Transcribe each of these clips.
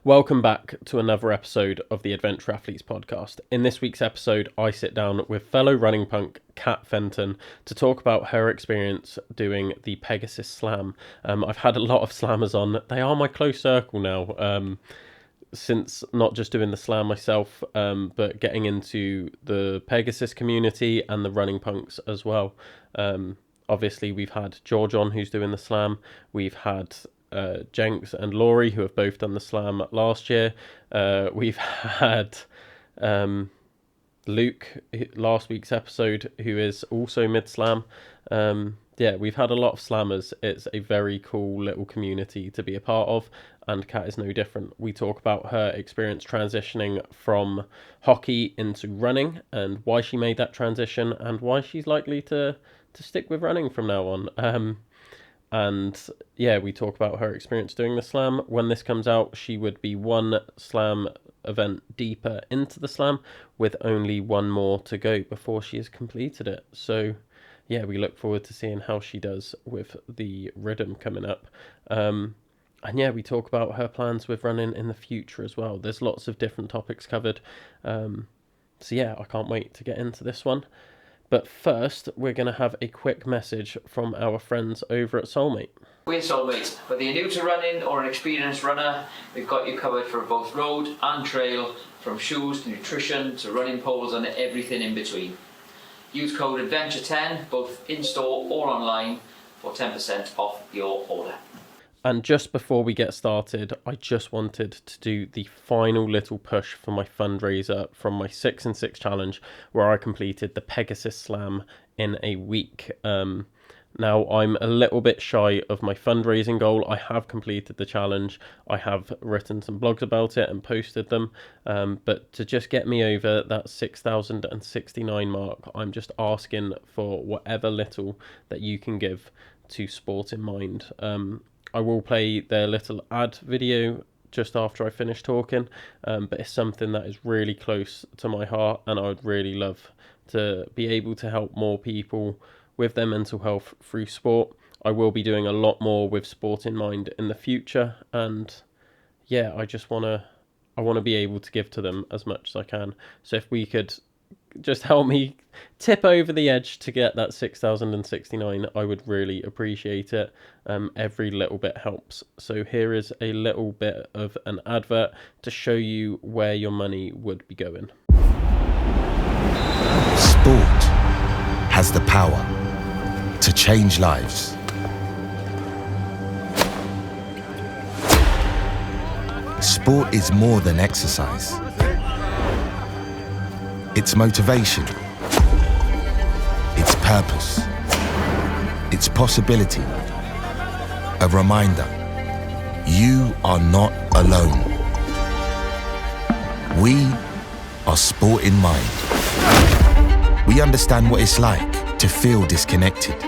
Welcome back to another episode of the Adventure Athletes podcast. In this week's episode, I sit down with fellow running punk Catrin Fenton to talk about her experience doing the Pegasus Slam. I've had a lot of slammers on. They are my close circle now, since not just doing the slam myself, but getting into the Pegasus community and the running punks as well. Obviously, we've had George on who's doing the slam. We've had Jenks and Laurie, who have both done the slam last year. We've had Luke, last week's episode, who is also mid-slam. We've had a lot of slammers. It's a very cool little community to be a part of, and Kat is no different. We talk about her experience transitioning from hockey into running and why she made that transition and why she's likely to stick with running from now on. We talk about her experience doing the slam. When this comes out, she would be one slam event deeper into the slam with only one more to go before she has completed it. So we look forward to seeing how she does with the rhythm coming up. We talk about her plans with running in the future as well. There's lots of different topics covered. I can't wait to get into this one. But first, we're going to have a quick message from our friends over at Soulmate. We're Soulmate. Whether you're new to running or an experienced runner, we've got you covered for both road and trail, from shoes to nutrition to running poles and everything in between. Use code ADVENTURE10, both in-store or online, for 10% off your order. And just before we get started, I just wanted to do the final little push for my fundraiser from my 6 and 6 challenge, where I completed the Pegasus Slam in a week. Now, I'm a little bit shy of my fundraising goal. I have completed the challenge. I have written some blogs about it and posted them. But to just get me over that 6,069 mark, I'm just asking for whatever little that you can give to Sport in Mind. I will play their little ad video just after I finish talking, but it's something that is really close to my heart, and I would really love to be able to help more people with their mental health through sport. I will be doing a lot more with Sport in Mind in the future, and I want to be able to give to them as much as I can. So if we could just help me tip over the edge to get that 6,069, I would really appreciate it. Every little bit helps. So here is a little bit of an advert to show you where your money would be going. Sport has the power to change lives. Sport is more than exercise. It's motivation, it's purpose, it's possibility, a reminder, you are not alone. We are Sport in Mind. We understand what it's like to feel disconnected.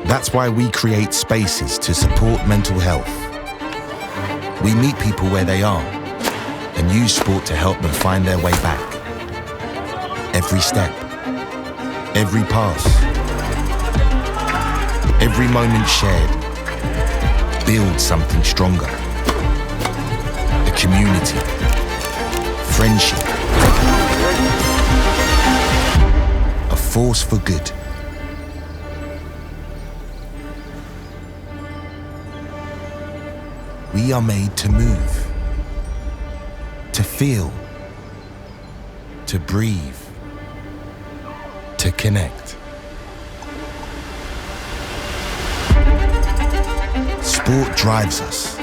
That's why we create spaces to support mental health. We meet people where they are and use sport to help them find their way back. Every step, every pass, every moment shared builds something stronger. A community, friendship, a force for good. We are made to move, to feel, to breathe, to connect. Sport drives us,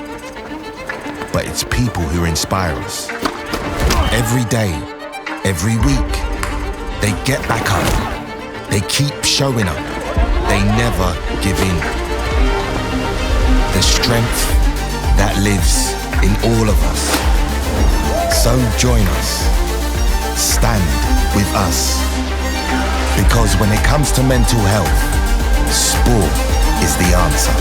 but it's people who inspire us. Every day, every week, they get back up, they keep showing up, they never give in. The strength that lives in all of us. So join us, stand with us. Because when it comes to mental health, sport is the answer.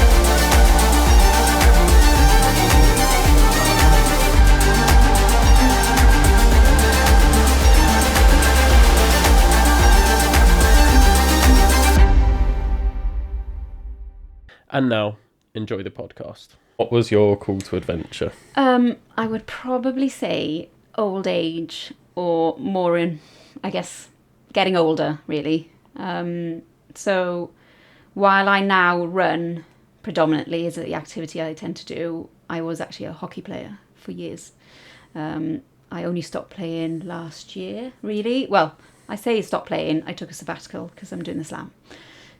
And now, enjoy the podcast. What was your call to adventure? I would probably say old age, or more in, I guess, getting older, really. So while I now run predominantly is the activity I tend to do, I was actually a hockey player for years. I only stopped playing last year, really. Well, I say stopped playing, I took a sabbatical because I'm doing the slam.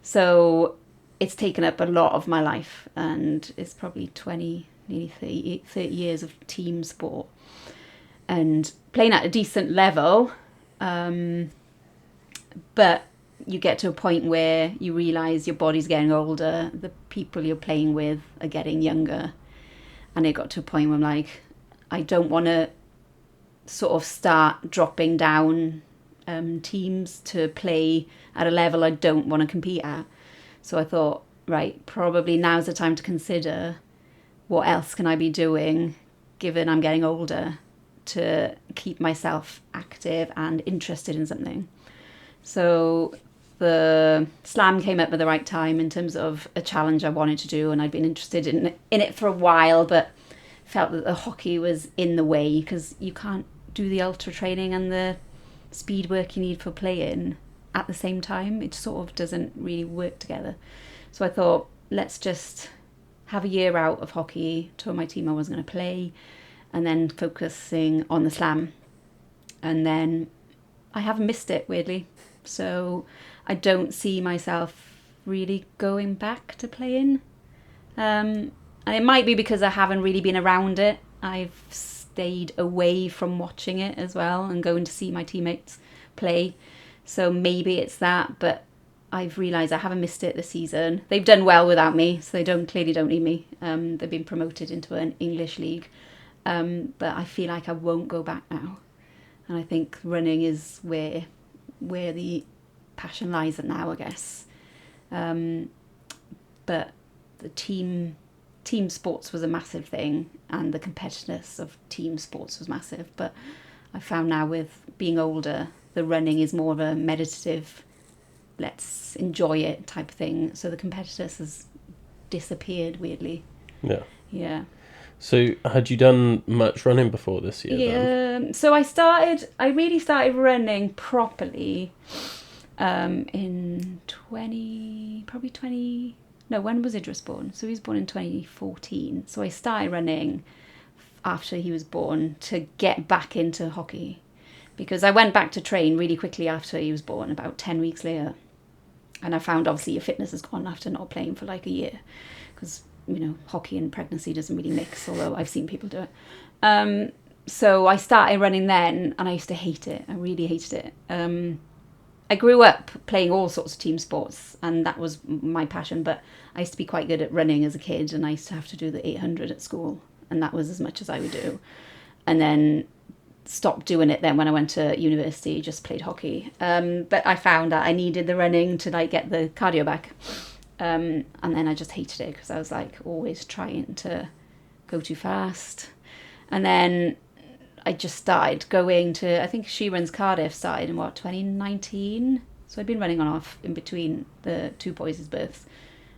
So it's taken up a lot of my life, and it's probably 20, nearly 30 years of team sport. And playing at a decent level, but you get to a point where you realise your body's getting older, the people you're playing with are getting younger. And it got to a point where I'm like, I don't want to sort of start dropping down teams to play at a level I don't want to compete at. So I thought, right, probably now's the time to consider what else can I be doing, given I'm getting older, to keep myself active and interested in something. So the slam came up at the right time in terms of a challenge I wanted to do, and I'd been interested in it for a while, but felt that the hockey was in the way because you can't do the ultra training and the speed work you need for playing at the same time. It sort of doesn't really work together. So I thought, let's just have a year out of hockey, told my team I wasn't going to play, and then focusing on the slam. And then I haven't missed it, weirdly. So I don't see myself really going back to playing. And it might be because I haven't really been around it. I've stayed away from watching it as well and going to see my teammates play. So maybe it's that, but I've realised I haven't missed it this season. They've done well without me, so they clearly don't need me. They've been promoted into an English league. But I feel like I won't go back now. And I think running is where the passion lies at now, I guess. But the team sports was a massive thing, and the competitiveness of team sports was massive. But I found now with being older, the running is more of a meditative, let's enjoy it type of thing. So the competitiveness has disappeared, weirdly. Yeah. Yeah. So had you done much running before this year then? So I really started running properly in when was Idris born? So he was born in 2014. So I started running after he was born to get back into hockey, because I went back to train really quickly after he was born, about 10 weeks later. And I found obviously your fitness has gone after not playing for like a year, because hockey and pregnancy doesn't really mix, although I've seen people do it. So I started running then, and I used to hate it. I really hated it. I grew up playing all sorts of team sports, and that was my passion, but I used to be quite good at running as a kid, and I used to have to do the 800 at school, and that was as much as I would do. And then stopped doing it then when I went to university, just played hockey. But I found that I needed the running to like get the cardio back. And then I just hated it because I was like always trying to go too fast. And then I just started going to, I think She Runs Cardiff started in 2019. So I'd been running on off in between the two boys' births.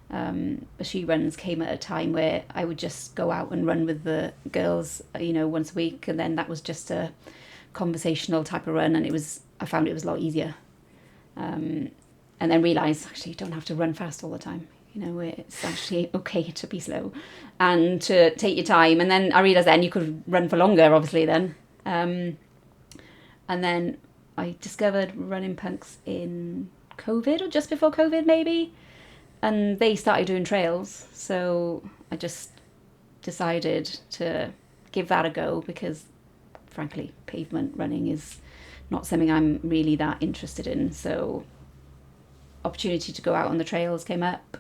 But She Runs came at a time where I would just go out and run with the girls, once a week. And then that was just a conversational type of run. And I found it was a lot easier. And then realised actually you don't have to run fast all the time. It's actually okay to be slow and to take your time. And then I realised then you could run for longer, obviously, then. And then I discovered Running Punks in COVID, or just before COVID, maybe. And they started doing trails. So I just decided to give that a go because, frankly, pavement running is not something I'm really that interested in. So opportunity to go out on the trails came up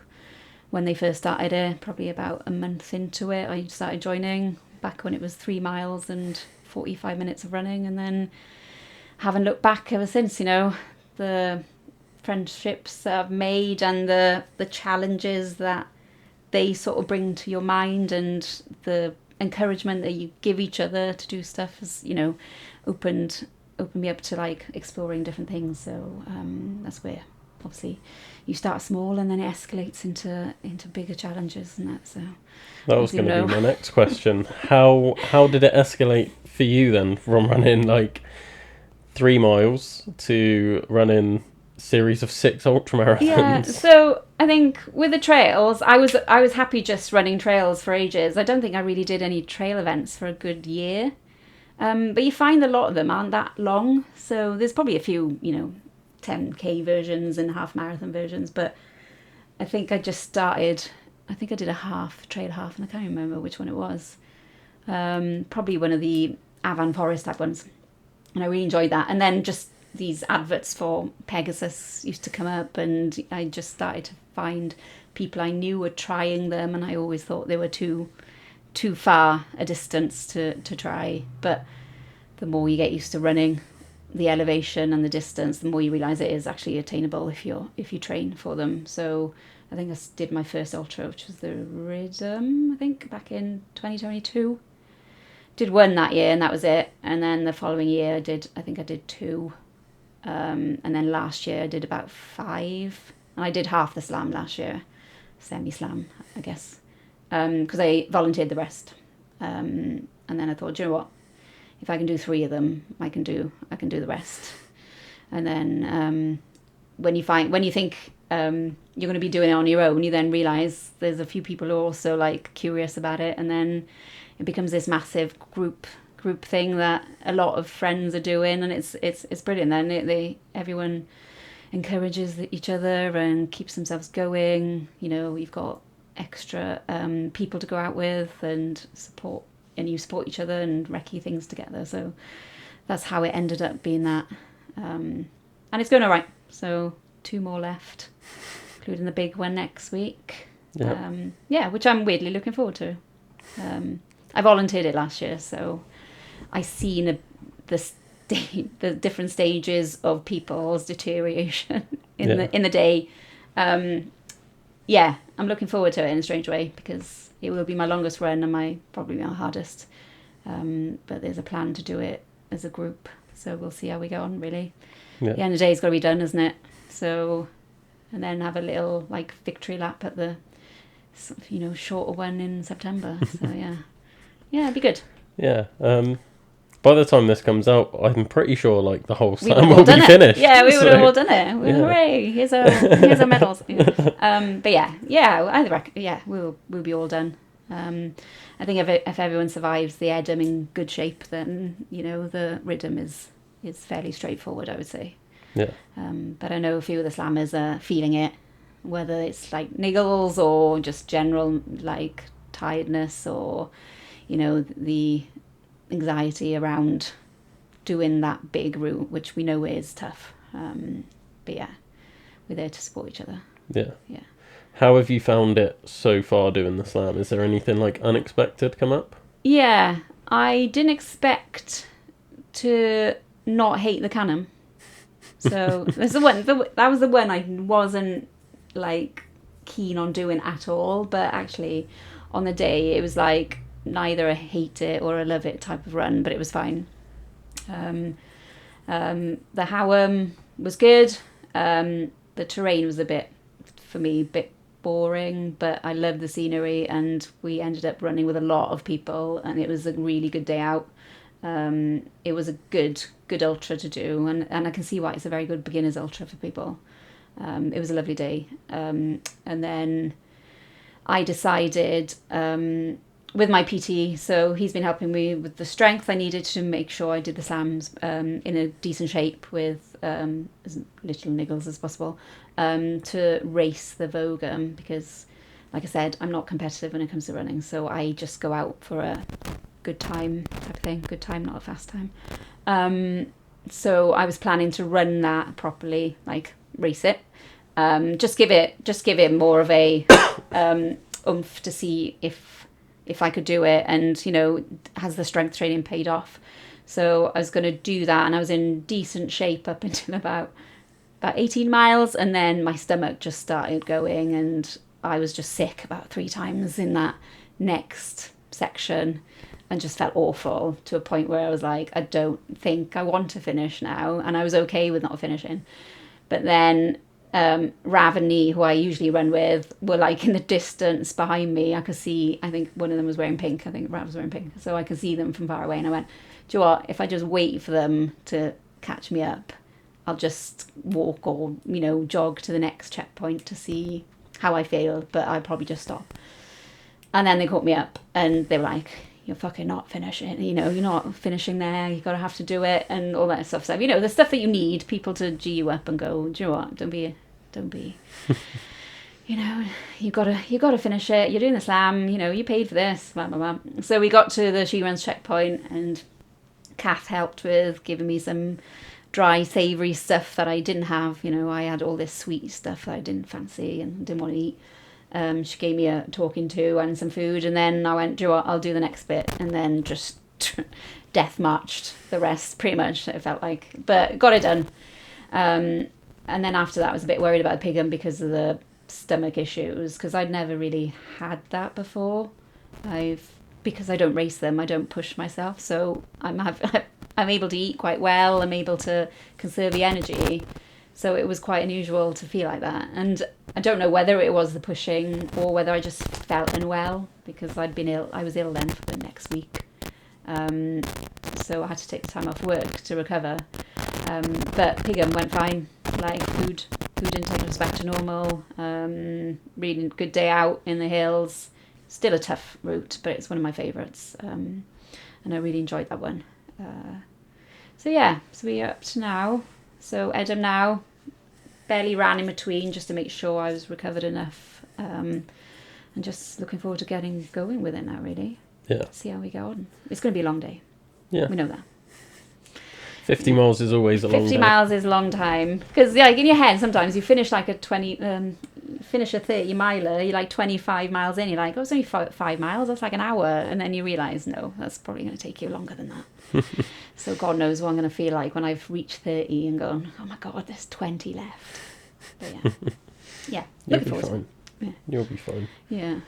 when they first started it, probably about a month into it. I started joining back when it was 3 miles and 45 minutes of running, and then haven't looked back ever since. The friendships that I've made and the challenges that they sort of bring to your mind, and the encouragement that you give each other to do stuff has opened me up to like exploring different things. So that's where obviously you start small and then it escalates into bigger challenges and that. So That was going to be my next question. How did it escalate for you then, from running like 3 miles to running a series of 6 ultramarathons? Yeah, so I think with the trails, I was happy just running trails for ages. I don't think I really did any trail events for a good year. But you find a lot of them aren't that long. So there's probably a few, 10K versions and half marathon versions. But I think I just started, I think I did a trail half, and I can't remember which one it was. Probably one of the Avon Forest type ones. And I really enjoyed that. And then just these adverts for Pegasus used to come up, and I just started to find people I knew were trying them, and I always thought they were too far a distance to try. But the more you get used to running, the elevation and the distance, the more you realise it is actually attainable if you train for them. So I think I did my first ultra, which was the Rhythm, I think, back in 2022. Did one that year, and that was it. And then the following year, I did 2. And then last year I did about 5. And I did half the slam last year, semi-slam, I guess, because I volunteered the rest. And then I thought, do you know what? If I can do 3 of them, I can do the rest. And then when you think you're going to be doing it on your own, you then realise there's a few people who are also like curious about it, and then it becomes this massive group thing that a lot of friends are doing, and it's brilliant. Then everyone encourages each other and keeps themselves going. You've got extra people to go out with and support, and you support each other and recce things together. So that's how it ended up being that, and it's going all right. So 2 more left, including the big one next week. Which I'm weirdly looking forward to. I volunteered it last year, so I've seen the different stages of people's deterioration in the day. I'm looking forward to it in a strange way, because it will be my longest run and probably my hardest. But there's a plan to do it as a group, so we'll see how we go on. Really, the end of the day has got to be done, isn't it? So, and then have a little like victory lap at the shorter one in September. So it'd be good. Yeah. By the time this comes out, I'm pretty sure like the whole slam will be finished. Yeah, we would have all done it. Hooray! Here's our medals. But I reckon we'll be all done. I think if everyone survives the Edam in good shape, then the Rhythm is fairly straightforward, I would say. Yeah. But I know a few of the slammers are feeling it, whether it's like niggles or just general like tiredness, or the anxiety around doing that big route, which we know is tough. But we're there to support each other. Yeah. Yeah. How have you found it so far doing the slam? Is there anything like unexpected come up? Yeah, I didn't expect to not hate the Cannon. So there's that was the one I wasn't like keen on doing at all. But actually, on the day, it was like neither a hate it or a love it type of run, but it was fine. The Howam was good. The terrain was a bit boring, but I loved the scenery, and we ended up running with a lot of people, and it was a really good day out. It was a good ultra to do, and I can see why it's a very good beginner's ultra for people. It was a lovely day. And then I decided with my PT, so he's been helping me with the strength I needed to make sure I did the slams in a decent shape with as little niggles as possible, to race the Vogum, because like I said, I'm not competitive when it comes to running, so I just go out for a good time type of thing. Good time, not a fast time. So I was planning to run that properly, like race it, just give it more of a oomph to see if I could do it, and has the strength training paid off. So I was going to do that, and I was in decent shape up until about 18 miles, and then my stomach just started going, and I was just sick about 3 times in that next section, and just felt awful, to a point where I was like, I don't think I want to finish now, and I was okay with not finishing. But then Rav and Nee, who I usually run with, were like in the distance behind me. I could see, I think one of them was wearing pink. I think Rav was wearing pink. So I could see them from far away. And I went, do you know what? If I just wait for them to catch me up, I'll just walk or, jog to the next checkpoint to see how I feel. But I'll probably just stop. And then they caught me up and they were like, you're fucking not finishing, you're not finishing there, you gotta have to do it and all that stuff. So, the stuff that you need, people to G you up and go, do you know what, don't be, you gotta finish it, you're doing the slam, you paid for this, blah, blah, blah. So we got to the She Runs checkpoint and Kath helped with giving me some dry, savoury stuff that I didn't have. I had all this sweet stuff that I didn't fancy and didn't want to eat. She gave me a talking to and some food, and then I went, do you know what, I'll do the next bit, and then just death marched the rest, pretty much, it felt like, but got it done. And then after that I was a bit worried about the Piggum because of the stomach issues, because I'd never really had that before. Because I don't race them, I don't push myself, so I'm able to eat quite well, I'm able to conserve the energy. So it was quite unusual to feel like that. And I don't know whether it was the pushing or whether I just felt unwell because I'd been ill. I was ill then for the next week. So I had to take the time off work to recover. But Piggum went fine. Like food intake was back to normal. Really good day out in the hills. Still a tough route, but it's one of my favourites. And I really enjoyed that one. So we're up to now. So Edam now, barely ran in between just to make sure I was recovered enough, and just looking forward to getting going with it now, really. Yeah. See how we go on. It's going to be a long day. Yeah. We know that. 50 miles is always a long day. 50 miles is a long time. Because like in your head, sometimes you finish like finish a 30 miler, you're like 25 miles in, you're like, oh, it's only 5 miles, that's like an hour. And then you realise, no, that's probably going to take you longer than that. So God knows what I'm going to feel like when I've reached 30 and gone, oh my God, there's 20 left. But yeah, looking forward to it. Yeah. You'll be fine. Yeah.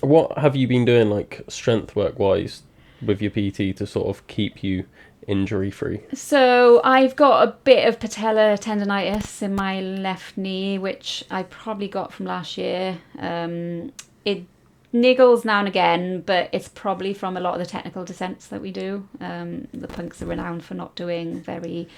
What have you been doing, like strength work wise, with your PT to sort of keep you injury free? So I've got a bit of patella tendonitis in my left knee, which I probably got from last year. It niggles now and again, but it's probably from a lot of the technical descents that we do. The punks are renowned for not doing very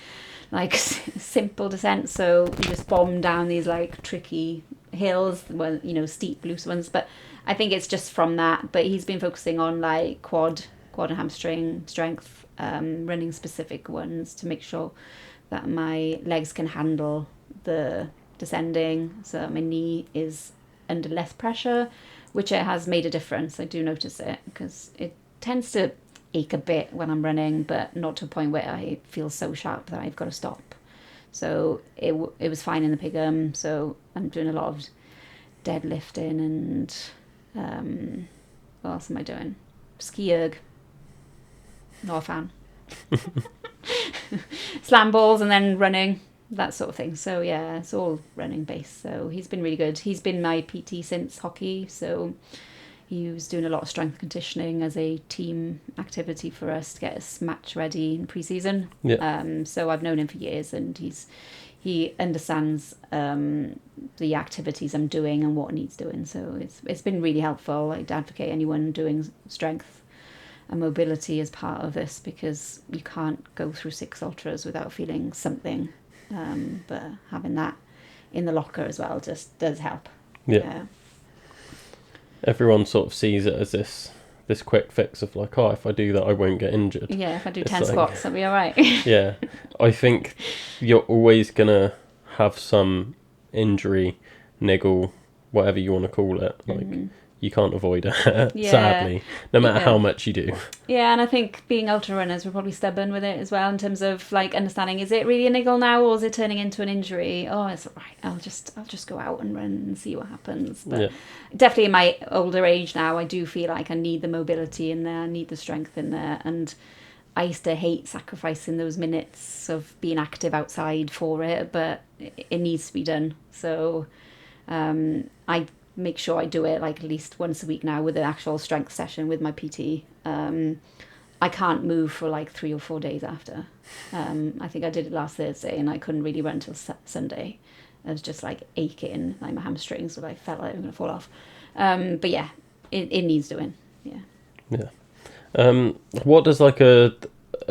simple descents, so we just bomb down these like tricky hills, well, steep loose ones, but I think it's just from that. But he's been focusing on like quad and hamstring strength, running specific ones to make sure that my legs can handle the descending, so that my knee is under less pressure, which it has made a difference. I do notice it because it tends to ache a bit when I'm running, but not to a point where I feel so sharp that I've got to stop. So it was fine in the Piggum. So I'm doing a lot of deadlifting and what else am I doing? Ski erg. Not a fan. Slam balls and then running, that sort of thing. So yeah, it's all running based. So he's been really good. He's been my PT since hockey, so he was doing a lot of strength conditioning as a team activity for us to get us match ready in pre-season. Yeah. So I've known him for years, and he understands the activities I'm doing and what needs doing. So it's been really helpful. I'd advocate anyone doing strength and mobility as part of this, because you can't go through 6 ultras without feeling something. But having that in the locker as well just does help. Yeah. Everyone sort of sees it as this quick fix of like, oh, if I do that, I won't get injured. Yeah, if I do 10 squats, I'll be all right. Yeah. I think you're always going to have some injury, niggle, whatever you want to call it. Like, you can't avoid it, sadly, no matter how much you do. Yeah, and I think being ultra runners, we're probably stubborn with it as well, in terms of like understanding, is it really a niggle now or is it turning into an injury? Oh, it's all right, I'll just go out and run and see what happens. But definitely in my older age now, I do feel like I need the mobility in there, I need the strength in there, and I used to hate sacrificing those minutes of being active outside for it, but it needs to be done. So I make sure I do it like at least once a week now with an actual strength session with my PT. And I can't move for like 3 or 4 days after. I think I did it last Thursday and I couldn't really run until Sunday. I was just like aching, like my hamstrings, so I felt like I'm going to fall off. But yeah, it needs doing. Yeah. Yeah. What does like a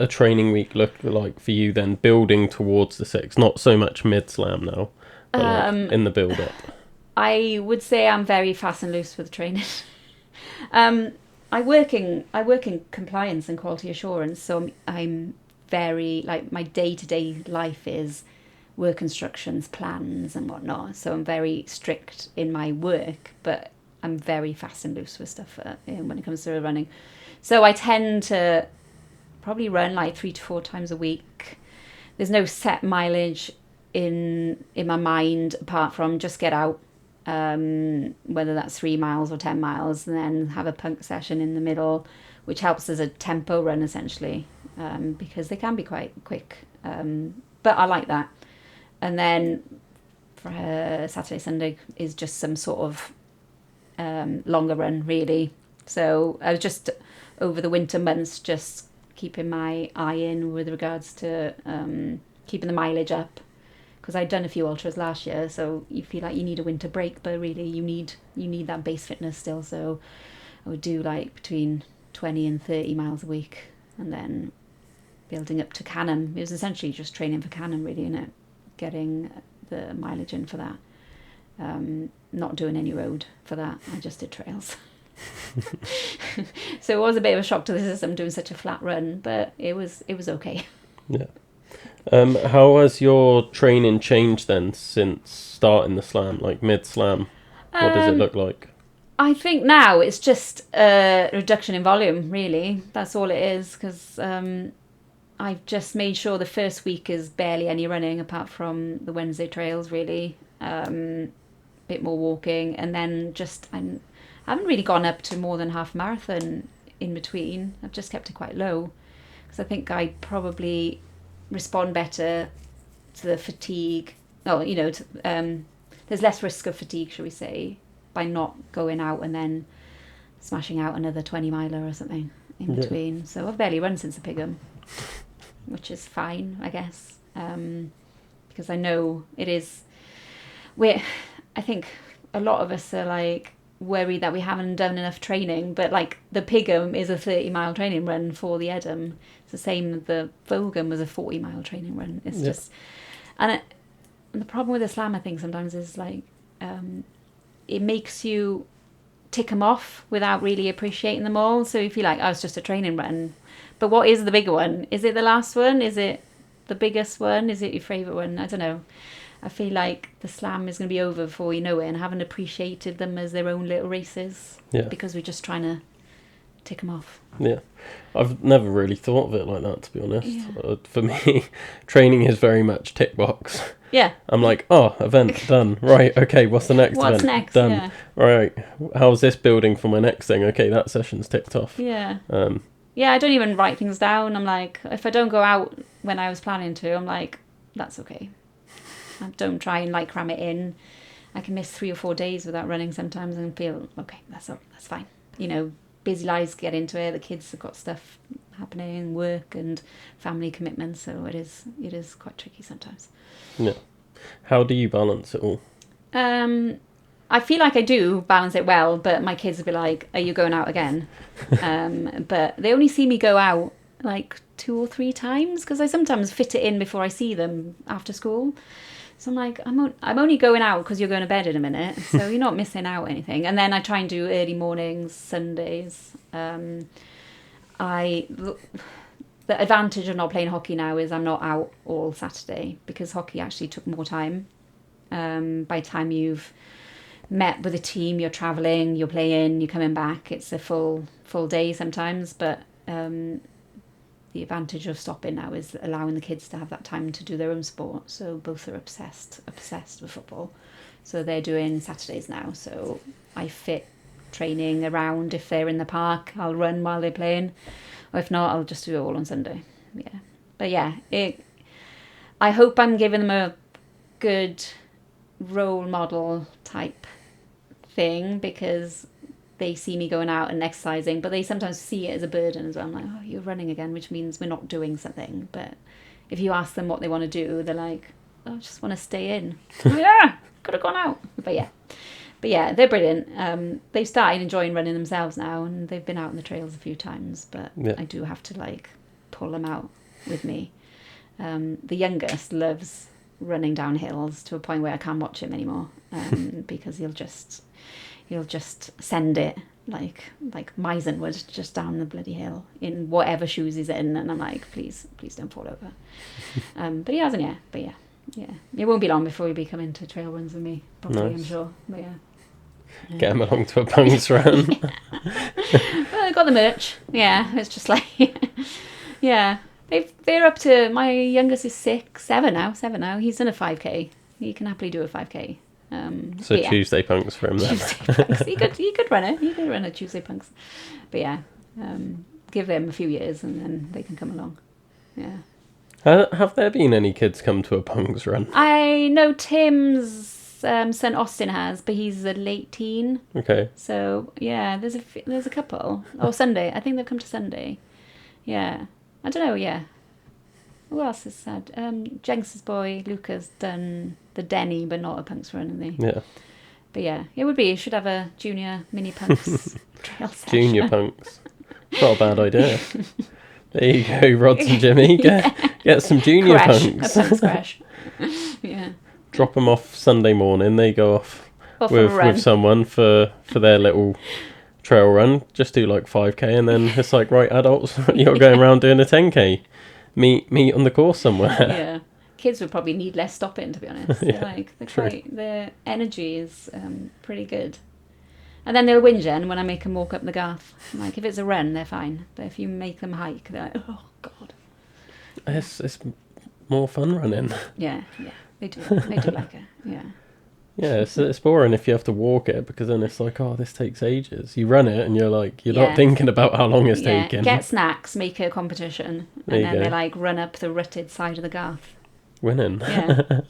training week look like for you then, building towards the 6? Not so much mid-slam now, but like in the build-up. I would say I'm very fast and loose with training. I work in compliance and quality assurance, so I'm very, like, my day-to-day life is work instructions, plans and whatnot, so I'm very strict in my work, but I'm very fast and loose with stuff when it comes to running. So I tend to probably run like 3 to 4 times a week. There's no set mileage in my mind apart from just get out, whether that's 3 miles or 10 miles, and then have a punk session in the middle, which helps as a tempo run essentially, because they can be quite quick, but I like that. And then for Saturday, Sunday is just some sort of longer run really. So I was just over the winter months just keeping my eye in with regards to keeping the mileage up, because I'd done a few ultras last year, so you feel like you need a winter break, but really you need that base fitness still. So I would do like between 20 and 30 miles a week, and then building up to Canham. It was essentially just training for Canham really, innit? Getting the mileage in for that. Not doing any road for that, I just did trails. So it was a bit of a shock to the system doing such a flat run, but it was okay. Yeah. How has your training changed then since starting the slam, like mid-slam? What does it look like? I think now it's just a reduction in volume, really. That's all it is, because I've just made sure the first week is barely any running apart from the Wednesday trails, really. Bit more walking, and then just I haven't really gone up to more than half marathon in between. I've just kept it quite low, because I think I probably respond better to the fatigue. Oh, there's less risk of fatigue, shall we say, by not going out and then smashing out another 20 miler or something in between. So I've barely run since the Pigham, which is fine, I guess, because I know it is. I think a lot of us are like worried that we haven't done enough training, but like the Pigham is a 30-mile training run for the Edam. It's the same. The Vogam was a 40-mile training run. It's just, and the problem with the slam, I think sometimes is like it makes you tick them off without really appreciating them all. So you feel like, oh, it's just a training run, but what is the bigger one? Is it the last one? Is it the biggest one? Is it your favourite one? I don't know. I feel like the slam is going to be over before you know it, and haven't appreciated them as their own little races, because we're just trying to tick them off. Yeah, I've never really thought of it like that, to be honest. For me, training is very much tick box. Yeah. I'm like, oh, event done. Right, okay, what's the next event? What's next? Done. Yeah. Right, how's this building for my next thing? Okay, that session's ticked off. Yeah. Yeah, I don't even write things down. I'm like, if I don't go out when I was planning to, I'm like, that's okay. I don't try and like cram it in. I can miss 3 or 4 days without running sometimes and feel, okay, that's fine. Busy lives get into it. The kids have got stuff happening, work and family commitments, so it is quite tricky sometimes. Yeah. How do you balance it all? I feel like I do balance it well, but my kids will be like, are you going out again? But they only see me go out like 2 or 3 times, because I sometimes fit it in before I see them after school. So I'm like, I'm only going out because you're going to bed in a minute, so you're not missing out anything. And then I try and do early mornings, Sundays. The advantage of not playing hockey now is I'm not out all Saturday, because hockey actually took more time. By the time you've met with a team, you're travelling, you're playing, you're coming back. It's a full day sometimes, but the advantage of stopping now is allowing the kids to have that time to do their own sport. So both are obsessed with football. So they're doing Saturdays now. So I fit training around. If they're in the park, I'll run while they're playing. Or if not, I'll just do it all on Sunday. Yeah. But yeah, I hope I'm giving them a good role model type thing, because they see me going out and exercising, but they sometimes see it as a burden as well. I'm like, oh, you're running again, which means we're not doing something. But if you ask them what they want to do, they're like, oh, I just want to stay in. Oh, yeah, could have gone out. But yeah, they're brilliant. They've started enjoying running themselves now, and they've been out on the trails a few times, but I do have to like pull them out with me. The youngest loves running down hills to a point where I can't watch him anymore, because he'll just send it like Misen would, just down the bloody hill in whatever shoes he's in, and I'm like, please don't fall over. But he hasn't yet. But yeah, it won't be long before he'll be coming to trail runs with me, probably. Nice. I'm sure. But yeah. Get him along to a punks run. Well, I got the merch. Yeah, it's just like, yeah. They're up to, my youngest is 7 now. He's done a 5k. He can happily do a 5k. So Tuesday punks for him then. He could run it. He could run a Tuesday punks. But yeah, give them a few years and then they can come along. Yeah. Have there been any kids come to a punks run? I know Tim's son Austin has, but he's a late teen. Okay. So yeah, there's a couple. Oh, Sunday. I think they've come to Sunday. Yeah. I don't know. Yeah. Who else has said? Jenks's boy Luca's done the Denny, but not a punks run, isn't he? Yeah. But yeah, it would be. You should have a junior mini punks trail session. Junior punks. Not a bad idea. There you go, Rods and Jimmy. Get some junior punks. A punks crash. Yeah. Drop them off Sunday morning. They go off with someone for their little trail run. Just do like 5k, and then it's like, right, adults, you're going around doing a 10k. Meet on the course somewhere. Yeah. Kids would probably need less stopping, to be honest. Yeah, their energy is pretty good. And then they'll whinge in when I make them walk up the Garth. Like, if it's a run, they're fine. But if you make them hike, they're like, oh, God. It's more fun running. Yeah. They do like it, yeah. Yeah, it's boring if you have to walk it, because then it's like, oh, this takes ages. You run it and you're like, you're not thinking about how long it's taking. Get snacks, make a competition, and then they like run up the rutted side of the Garth. Winning. Yeah.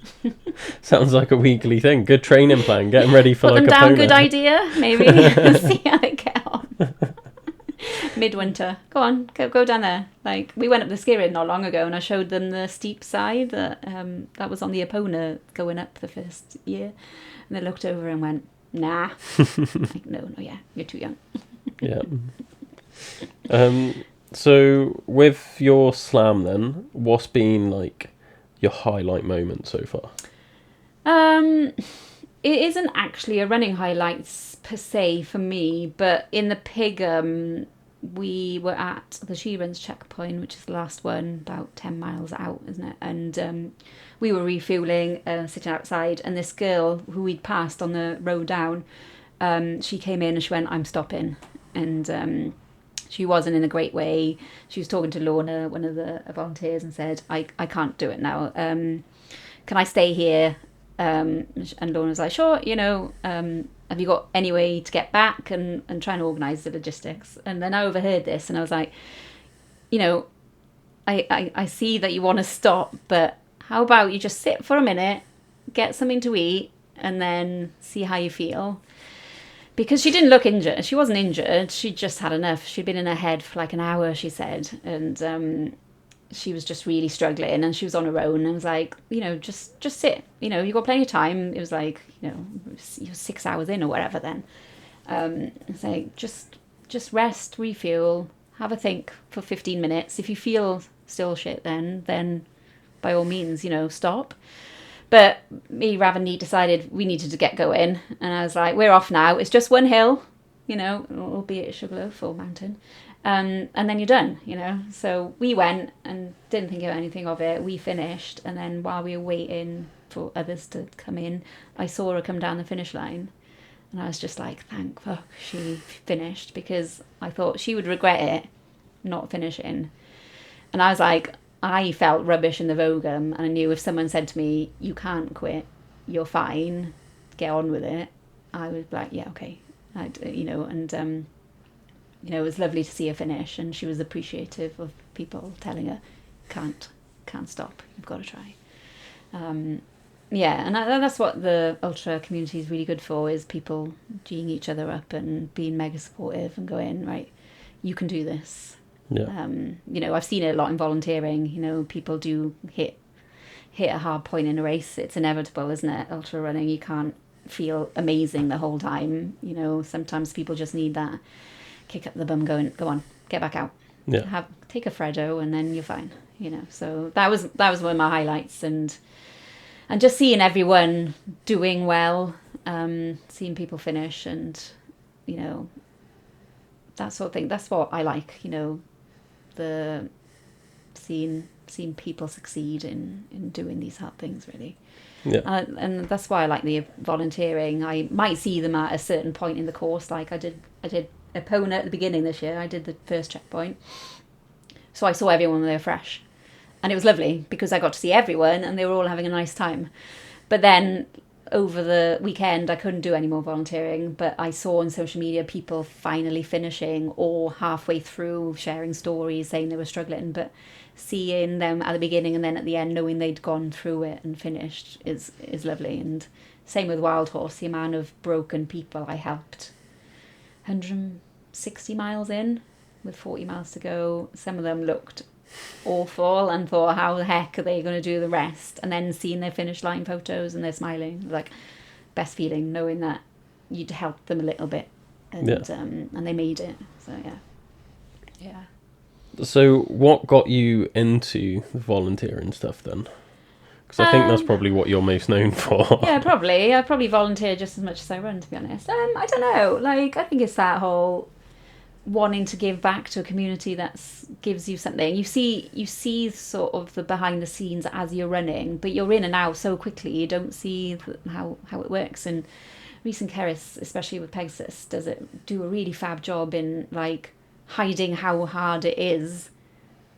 Sounds like a weekly thing. Good training plan. Get them ready for Put like them a down, Pona. good idea, maybe. See how they get on. Midwinter. Go on, go down there. Like, we went up the ski ridge not long ago, and I showed them the steep side that was on the Epona going up the first year, and they looked over and went, nah. Like, no, yeah, you're too young. Yeah. So with your slam then, what's been like your highlight moment so far? It isn't actually a running highlights per se for me, but in the pig, we were at the She Runs checkpoint, which is the last one, about 10 miles out, isn't it? And we were refueling, sitting outside, and this girl who we'd passed on the road down, she came in and she went, I'm stopping. And she wasn't in a great way. She was talking to Lorna, one of the volunteers, and said, I can't do it now. Can I stay here? And Lorna's like, sure, have you got any way to get back, and trying to organise the logistics. And then I overheard this, and I was like, I see that you want to stop, but how about you just sit for a minute, get something to eat, and then see how you feel. Because she didn't look injured. She wasn't injured. She just had enough. She'd been in her head for like an hour, she said. And she was just really struggling, and she was on her own. And I was like, just sit. You've got plenty of time. It was like, you're 6 hours in or whatever then. It's like, just rest, refuel, have a think for 15 minutes. If you feel still shit then by all means, stop. But me, Rav, and Neat decided we needed to get going. And I was like, we're off now. It's just one hill, albeit Sugarloaf or mountain. And then you're done, So we went and didn't think of anything of it. We finished. And then while we were waiting for others to come in, I saw her come down the finish line. And I was just like, thank fuck she finished, because I thought she would regret it not finishing. And I was like, I felt rubbish in the Vogum, and I knew if someone said to me, you can't quit, you're fine, get on with it, I would be like, yeah, okay. It was lovely to see her finish, and she was appreciative of people telling her, can't stop, you've got to try. Yeah, and that's what the ultra community is really good for, is people geeing each other up and being mega supportive and going, right, you can do this. Yeah. You know, I've seen it a lot in volunteering. You know, people do hit a hard point in a race. It's inevitable, isn't it? Ultra running, you can't feel amazing the whole time. You know, sometimes people just need that kick up the bum, going, go on, get back out. Yeah. Take a Freddo and then you're fine. You know, so that was one of my highlights, and just seeing everyone doing well, seeing people finish, and you know, that sort of thing. That's what I like. You know, the seeing people succeed in doing these hard things, really. Yeah. And that's why I like the volunteering. I might see them at a certain point in the course, like I did Epona at the beginning this year. I did the first checkpoint, so I saw everyone when they were fresh, and it was lovely because I got to see everyone and they were all having a nice time. But then over the weekend I couldn't do any more volunteering, but I saw on social media people finally finishing or halfway through, sharing stories saying they were struggling, but seeing them at the beginning and then at the end knowing they'd gone through it and finished is lovely. And same with Wild Horse, the amount of broken people I helped. 160 miles in with 40 miles to go. Some of them looked awful and thought, how the heck are they going to do the rest? And then seeing their finish line photos and they're smiling, like, best feeling, knowing that you'd helped them a little bit, and and they made it. So yeah. So what got you into the volunteering stuff then? Because I think that's probably what you're most known for. Yeah, probably. I probably volunteer just as much as I run, to be honest. I don't know. Like, I think it's that whole wanting to give back to a community that gives you something. You see sort of the behind the scenes as you're running, but you're in and out so quickly you don't see how it works. And Reese and Keris, especially with Pegasus, do a really fab job in like hiding how hard it is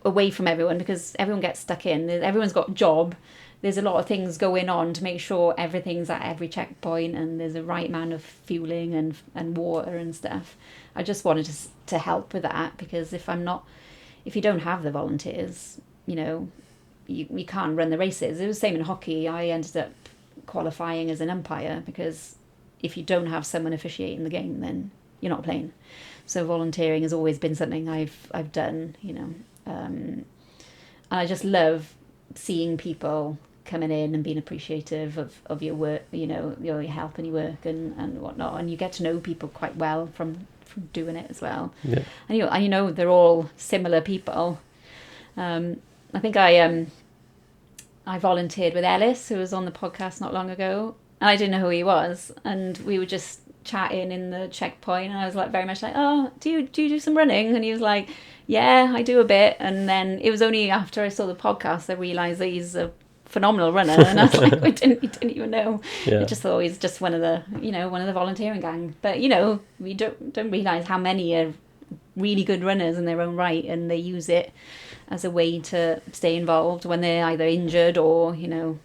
away from everyone, because everyone gets stuck in. Everyone's got a job. There's a lot of things going on to make sure everything's at every checkpoint and there's a right amount of fueling and water and stuff. I just wanted to help with that, because if you don't have the volunteers, you know, you can't run the races. It was the same in hockey. I ended up qualifying as an umpire because if you don't have someone officiating the game, then you're not playing. So volunteering has always been something I've done, you know, and I just love seeing people coming in and being appreciative of your work, you know, your help and your work and whatnot, and you get to know people quite well from doing it as well. Yeah. And you know they're all similar people. I think I volunteered with Ellis, who was on the podcast not long ago, and I didn't know who he was, and we were just chatting in the checkpoint, and I was like very much like, oh, do you do some running? And he was like, yeah, I do a bit. And then it was only after I saw the podcast I realised that he's a phenomenal runner, and I was like, I didn't even know. Yeah. I just thought he's just one of the volunteering gang. But you know, we don't realise how many are really good runners in their own right, and they use it as a way to stay involved when they're either injured or, you know,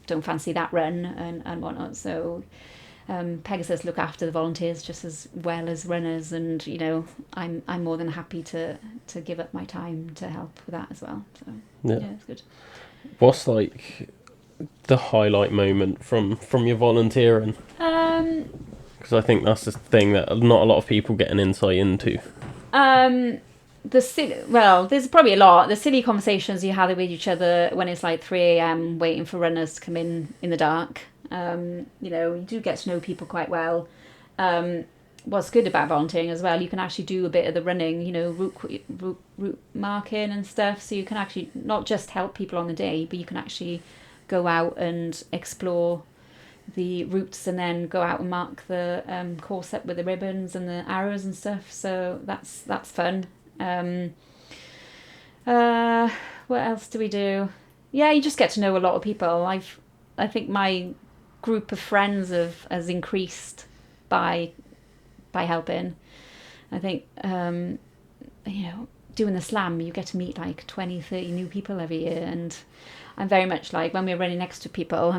don't fancy that run and whatnot. So Pegasus look after the volunteers just as well as runners, and you know, I'm more than happy to give up my time to help with that as well. So yeah, it's good. What's like the highlight moment from your volunteering? Because I think that's the thing that not a lot of people get an insight into. There's probably a lot. The silly conversations you have with each other when it's like 3 a.m. waiting for runners to come in the dark. You know, you do get to know people quite well. What's good about volunteering as well, you can actually do a bit of the running, you know, route marking and stuff, so you can actually not just help people on the day, but you can actually go out and explore the routes and then go out and mark the course up with the ribbons and the arrows and stuff. So that's fun. What else do we do? Yeah, you just get to know a lot of people. I think my group of friends has increased by helping. I think you know, doing the slam, you get to meet like 20-30 new people every year, and I'm very much like, when we're running next to people,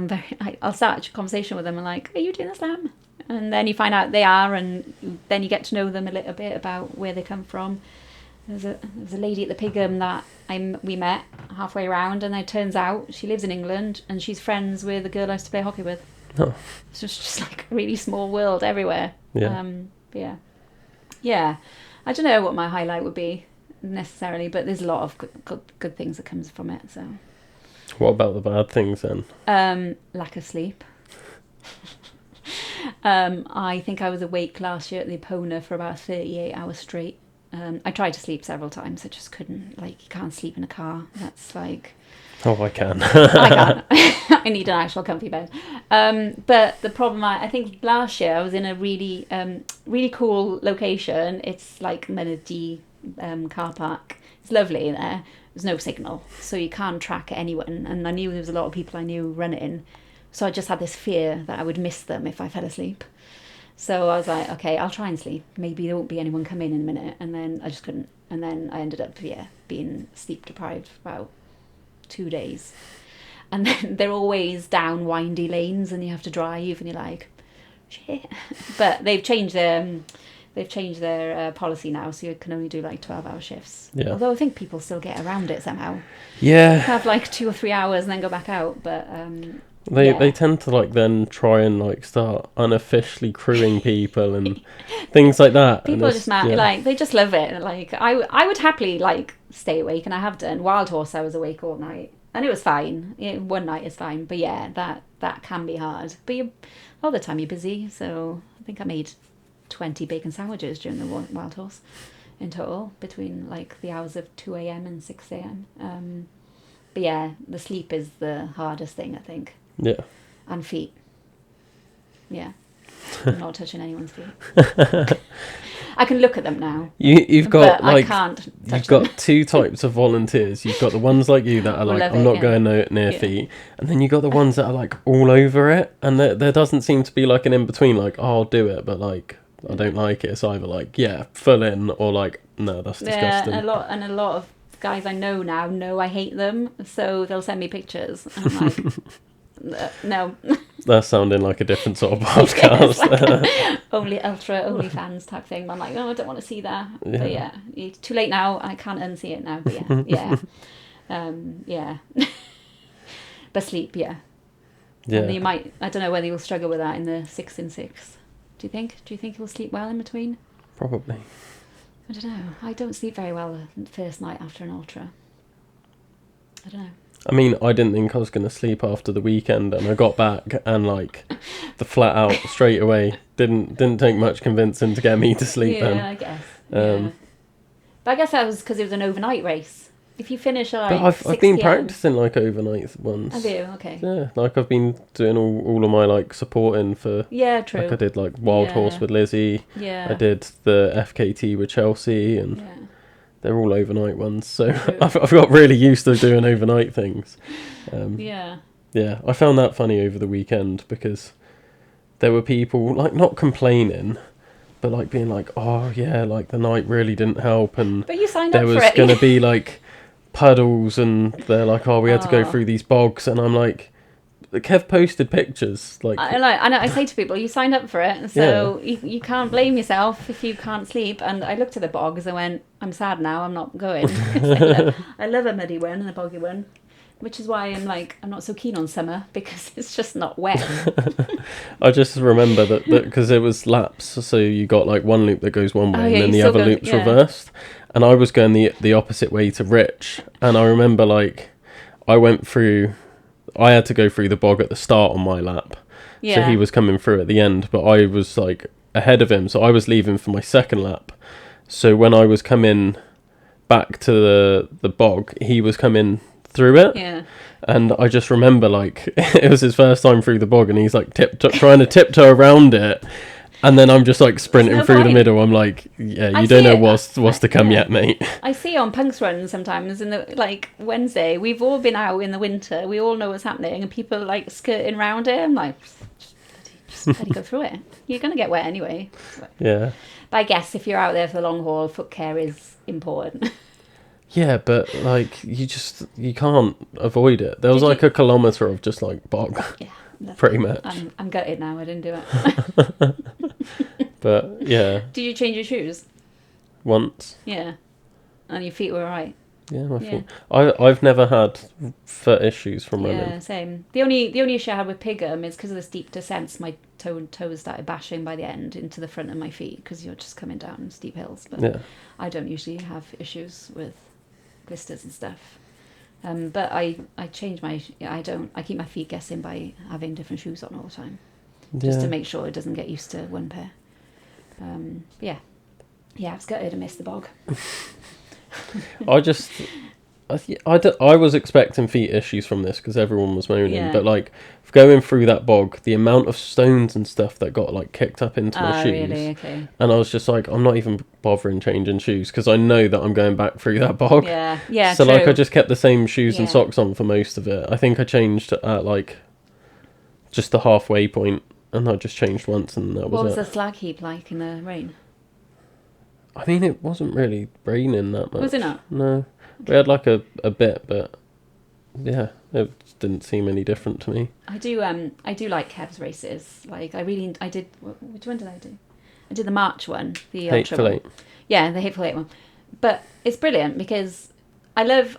I'll start a conversation with them and like, are you doing the slam? And then you find out they are, and then you get to know them a little bit about where they come from. There's a lady at the Pigham that we met. halfway around, and then it turns out she lives in England and she's friends with the girl I used to play hockey with. Oh. It's just like a really small world everywhere. Yeah. But yeah. I don't know what my highlight would be necessarily, but there's a lot of good things that comes from it. So. What about the bad things then? Lack of sleep. I think I was awake last year at the Epona for about 38 hours straight. I tried to sleep several times. I just couldn't. Like, you can't sleep in a car. That's like... Oh, I can. I can't. I need an actual comfy bed. But the problem, I think last year I was in a really, really cool location. It's like Menady car park. It's lovely in there. There's no signal, so you can't track anyone. And I knew there was a lot of people I knew running. So I just had this fear that I would miss them if I fell asleep. So I was like, okay, I'll try and sleep. Maybe there won't be anyone coming in a minute. And then I just couldn't. And then I ended up, being sleep deprived for about 2 days. And then they're always down windy lanes and you have to drive and you're like, shit. But they've changed their policy now, so you can only do like 12-hour shifts. Yeah. Although I think people still get around it somehow. Yeah. Have like 2 or 3 hours and then go back out. But They tend to like then try and like start unofficially crewing people and things like that. People are just mad. Yeah. Like they just love it. Like I would happily like stay awake, and I have done. Wild Horse, I was awake all night, and it was fine. One night is fine, but yeah, that can be hard. But all the time you're busy, so I think I made 20 bacon sandwiches during the Wild Horse in total between like the hours of 2 a.m. and 6 a.m. But yeah, the sleep is the hardest thing, I think. Yeah. And feet. Yeah. I'm not touching anyone's feet. I can look at them now. You've got but like I can't touch you've got them. two types of volunteers. You've got the ones like you that are like, I'm not going near feet, and then you got the ones that are like all over it, and there doesn't seem to be like an in between. Like, oh, I'll do it, but like I don't like it. It's either like full in or like no, that's disgusting. Yeah, a lot of guys I know now know I hate them, so they'll send me pictures. And I'm like. No. That's sounding like a different sort of podcast. Like only fans type thing. I'm like, oh, I don't want to see that. Yeah. But yeah, it's too late now. I can't unsee it now. But yeah. But sleep, yeah. And you might. I don't know whether you'll struggle with that in the 6 in 6. Do you think? Do you think you'll sleep well in between? Probably. I don't know. I don't sleep very well the first night after an ultra. I don't know. I mean, I didn't think I was going to sleep after the weekend, and I got back and like the flat out straight away. Didn't take much convincing to get me to sleep. Yeah, I guess. But I guess that was because it was an overnight race. If you finish at like I've been practicing like overnight ones. Have you? Okay. Yeah, like I've been doing all of my like supporting for. True. Like I did like Wild Horse with Lizzie. Yeah. I did the FKT with Chelsea and. Yeah. They're all overnight ones, so I've got really used to doing overnight things. Yeah, I found that funny over the weekend because there were people like not complaining, but like being like, "Oh yeah, like the night really didn't help," and but you signed there up was for it. going to be like puddles, and they're like, "Oh, we had to go through these bogs," and I'm like. Kev posted pictures like I say to people, you signed up for it, so you can't blame yourself if you can't sleep. And I looked at the bogs and went, I'm sad now, I'm not going. I love a muddy one and a boggy one, which is why I'm not so keen on summer because it's just not wet. I just remember that because it was laps, so you got like one loop that goes one way and then the other loop's reversed, and I was going the opposite way to Rich, and I remember like I had to go through the bog at the start on my lap. Yeah. So he was coming through at the end, but I was like ahead of him. So I was leaving for my second lap. So when I was coming back to the bog, he was coming through it. Yeah. And I just remember like it was his first time through the bog and he's like trying to tiptoe around it. And then I'm just like sprinting through the middle. I'm like, yeah, you don't know what's to come yet, mate. I see on Punk's Run sometimes in the like Wednesday. We've all been out in the winter. We all know what's happening, and people are like skirting around it. I'm like, just let it go through it. You're gonna get wet anyway. Yeah. But I guess if you're out there for the long haul, foot care is important. Yeah, but like you can't avoid it. There was like a kilometre of just like bog. Yeah. Pretty much. I'm gutted now. I didn't do it. But yeah. Did you change your shoes? Once. Yeah. And your feet were alright? Yeah, my Yeah. feet. I've never had foot issues from running. Yeah, same. The only issue I had with Pigham is because of the steep descents, my toes started bashing by the end into the front of my feet because you're just coming down steep hills. But Yeah. I don't usually have issues with blisters and stuff. But I change my I keep my feet guessing by having different shoes on all the time, just to make sure it doesn't get used to one pair. Yeah, I was gutted to miss the bog. I was expecting feet issues from this because everyone was moaning, Yeah. but like going through that bog, the amount of stones and stuff that got like kicked up into my shoes, Really? Okay. and I was just like, I'm not even bothering changing shoes because I know that I'm going back through that bog. Yeah. So true. like I just kept the same shoes and Yeah. socks on for most of it. I think I changed at like just the halfway point, and I just changed once, and that What was was the it. slag heap like in the rain? I mean, it wasn't really raining that much. Was it not? No, we had like a bit, but yeah, it didn't seem any different to me. I do like Kev's races. Like I did. Which one did I do? I did the March one, the ultra Hateful one. Eight. Yeah, the Hateful Eight one. But it's brilliant because I love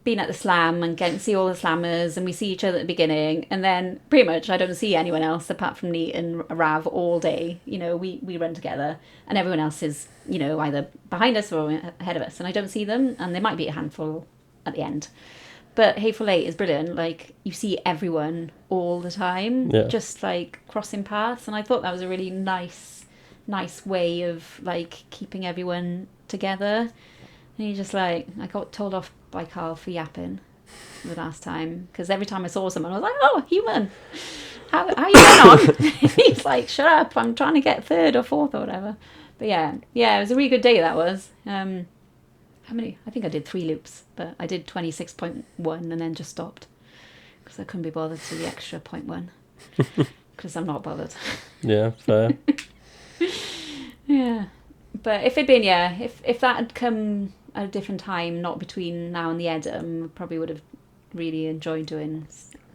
being at the slam and getting to see all the slammers, and we see each other at the beginning, and then pretty much I don't see anyone else apart from Neat and Rav all day. You know, we run together, and everyone else is, you know, either behind us or ahead of us, and I don't see them, and there might be a handful at the end. But Hateful Eight is brilliant. Like, you see everyone all the time, Yeah. just like crossing paths, and I thought that was a really nice way of like keeping everyone together. And you just like, I got told off by Carl for yapping the last time because every time I saw someone, I was like, "Oh, human, how you going on?" He's like, "Shut up! I'm trying to get third or fourth or whatever." But yeah, it was a really good day. That was. How many? I think I did 3 loops, but I did 26.1 and then just stopped because I couldn't be bothered to the extra 0.1 because I'm not bothered. Yeah, fair. Yeah, but if it'd been if that had come at a different time, not between now and the Edam, I probably would have really enjoyed doing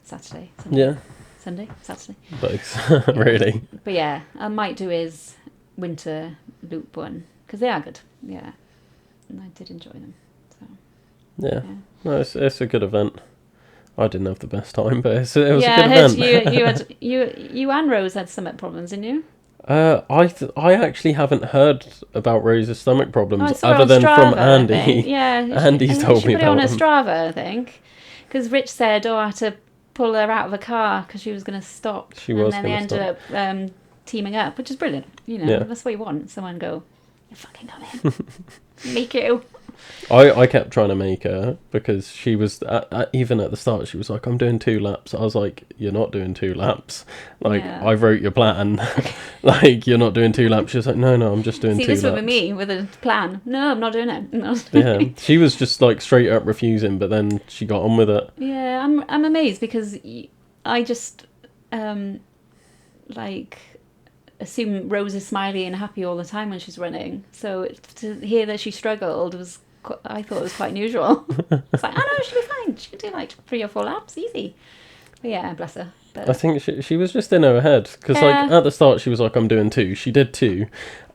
Saturday. Yeah, Saturday. both really. But yeah, I might do his winter loop one because they are good. Yeah, and I did enjoy them. So Yeah, yeah. no, it's a good event. I didn't have the best time, but it was a good I heard event. you and Rose had stomach problems, didn't you? I actually haven't heard about Rose's stomach Oh, I problems saw it other on than Strava, from I Andy. think. Yeah, Andy's told she me put it on about her them. Strava, I think, because Rich said, "Oh, I had to pull her out of a car because she was going to stop." She was and then they gonna ended up teaming up, which is brilliant. You know, Yeah. that's what you want. Someone go, "You fucking come in, make you." I kept trying to make her because she was even at the start she was like, I'm doing 2 laps. I was like, you're not doing 2 laps. Like, Yeah. I wrote your plan. Like, you're not doing 2 laps. She was like, no, I'm just doing See, 2 this laps. would be me with a plan. No, I'm not doing it. No. Yeah, she was just like straight up refusing, but then she got on with it. Yeah, I'm amazed because I just like assume Rose is smiley and happy all the time when she's running. So to hear that she struggled was I thought it was quite unusual. It's like, oh no, she'll be fine. She could do like 3 or 4 laps, easy. But yeah, bless her. But I think she was just in her head because like Yeah. at the start she was like, I'm doing 2. She did 2,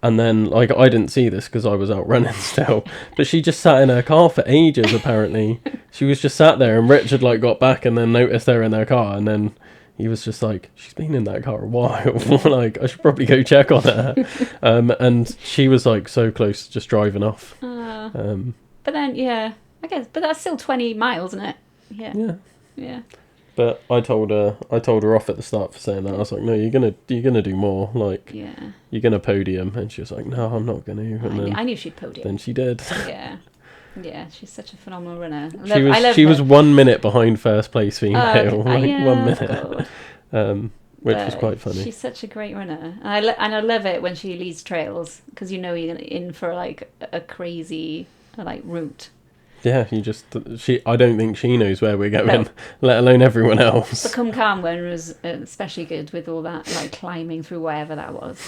and then like I didn't see this because I was out running still. But she just sat in her car for ages. Apparently, she was just sat there, and Richard like got back and then noticed her in their car, and then he was just like, she's been in that car a while. Like, I should probably go check on her. And she was like so close to just driving off. but then yeah, I guess. But that's still 20 miles, isn't it? Yeah. Yeah. Yeah. But I told her off at the start for saying that. I was like, no, you're gonna do more. Like, Yeah. you're gonna podium. And she was like, no, I'm not gonna. And I knew she'd podium. then she did. Yeah. Yeah, she's such a phenomenal runner. She was 1 minute behind first place female. Okay. Like, Yeah, 1 God. minute. Which was But quite funny. She's such a great runner, and I love it when she leads trails because you know you're in for like a crazy like route. Yeah, I don't think she knows where we're going, No. let alone everyone else. The Come Calm one was especially good with all that like climbing through wherever that was.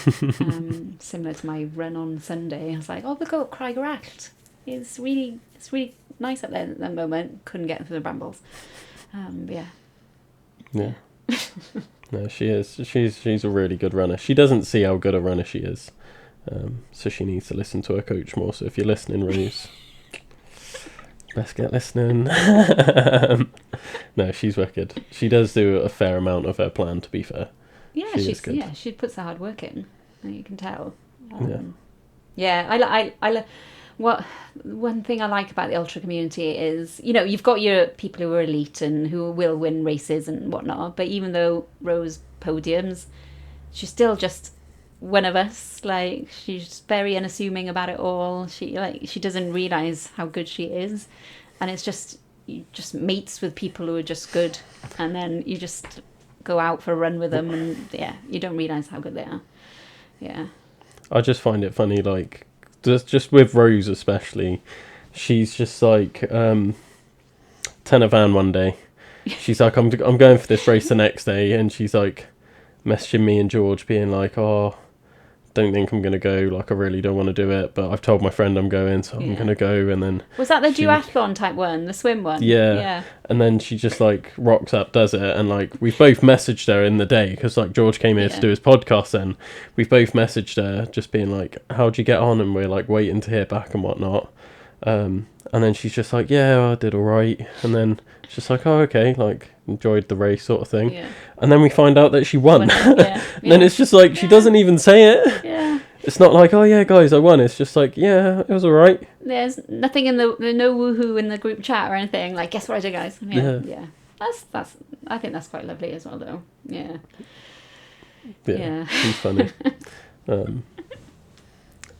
Similar to my run on Sunday, I was like, oh, look up Craigracht. It's really nice up there at that moment. Couldn't get through the brambles. But Yeah. No, she is. She's a really good runner. She doesn't see how good a runner she is. So she needs to listen to her coach more. So if you're listening, Rose, Best get listening. No, she's wicked. She does do a fair amount of her plan, to be fair. Yeah, She is good. she puts the hard work in. You can tell. Yeah. Yeah, what one thing I like about the ultra community is, you've got your people who are elite and who will win races and whatnot, but even though Rose podiums, she's still just one of us. Like, she's very unassuming about it all. She doesn't realize how good she is, and it's just, you just mates with people who are just good, and then you just go out for a run with them, and you don't realize how good they are. Yeah. I just find it funny, like, just with Rose especially, she's just like, 10 a van one day. She's like, I'm going for this race the next day, and she's like messaging me and George being like, oh, don't think I'm going to go, like, I really don't want to do it, but I've told my friend I'm going, so I'm going to go. And then was that the duathlon type one, the swim one? Yeah. And then she just like rocks up, does it, and like we've both messaged her in the day, because like George came here to do his podcast, then we've both messaged her just being like, how'd you get on, and we're like waiting to hear back and whatnot. And then she's just like, yeah, I did all right. And then it's just like, oh, okay, like, enjoyed the race sort of thing. Yeah. And then we find out that she won. And then it's just like, she doesn't even say it. Yeah. It's not like, oh yeah, guys, I won. It's just like, yeah, it was all right. There's nothing in no woohoo in the group chat or anything. Like, guess what I did, guys? Yeah. That's. I think that's quite lovely as well, though. Yeah. Yeah. He's funny.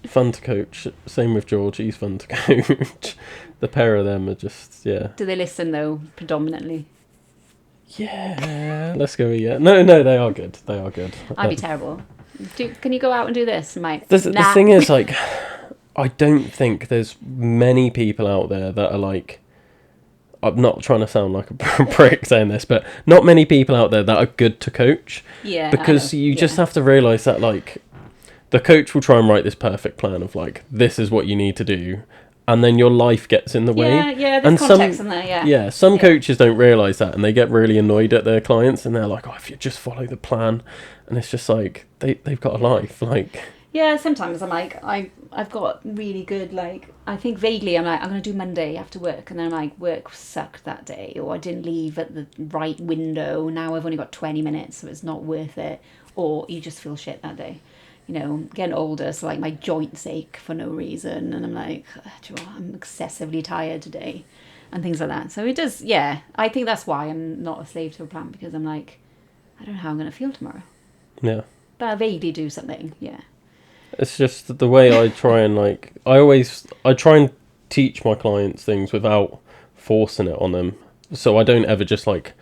Fun to coach. Same with George. He's fun to coach. The pair of them are just, yeah. Do they listen though, predominantly? Yeah. Let's go. Yeah. No, they are good. They are good. I'd be terrible. Can you go out and do this? Mike? The thing is, like, I don't think there's many people out there that are like, I'm not trying to sound like a prick saying this, but not many people out there that are good to coach. Yeah. Because you just have to realise that, like, the coach will try and write this perfect plan of like, this is what you need to do, and then your life gets in the way. Yeah, there's context in there, yeah. Yeah, some coaches don't realise that, and they get really annoyed at their clients, and they're like, oh, if you just follow the plan, and it's just like, they've got a life, like... Yeah, sometimes I'm like, I've got really good, like, I think vaguely I'm like, I'm going to do Monday after work, and then I'm like, work sucked that day, or I didn't leave at the right window, now I've only got 20 minutes, so it's not worth it, or you just feel shit that day. Getting older, so like my joints ache for no reason, and I'm like, do you know what? I'm excessively tired today, and things like that. So it does, yeah. I think that's why I'm not a slave to a plan, because I'm like, I don't know how I'm going to feel tomorrow. Yeah. But I vaguely do something, yeah. It's just the way I try and like, I try and teach my clients things without forcing it on them. So I don't ever just like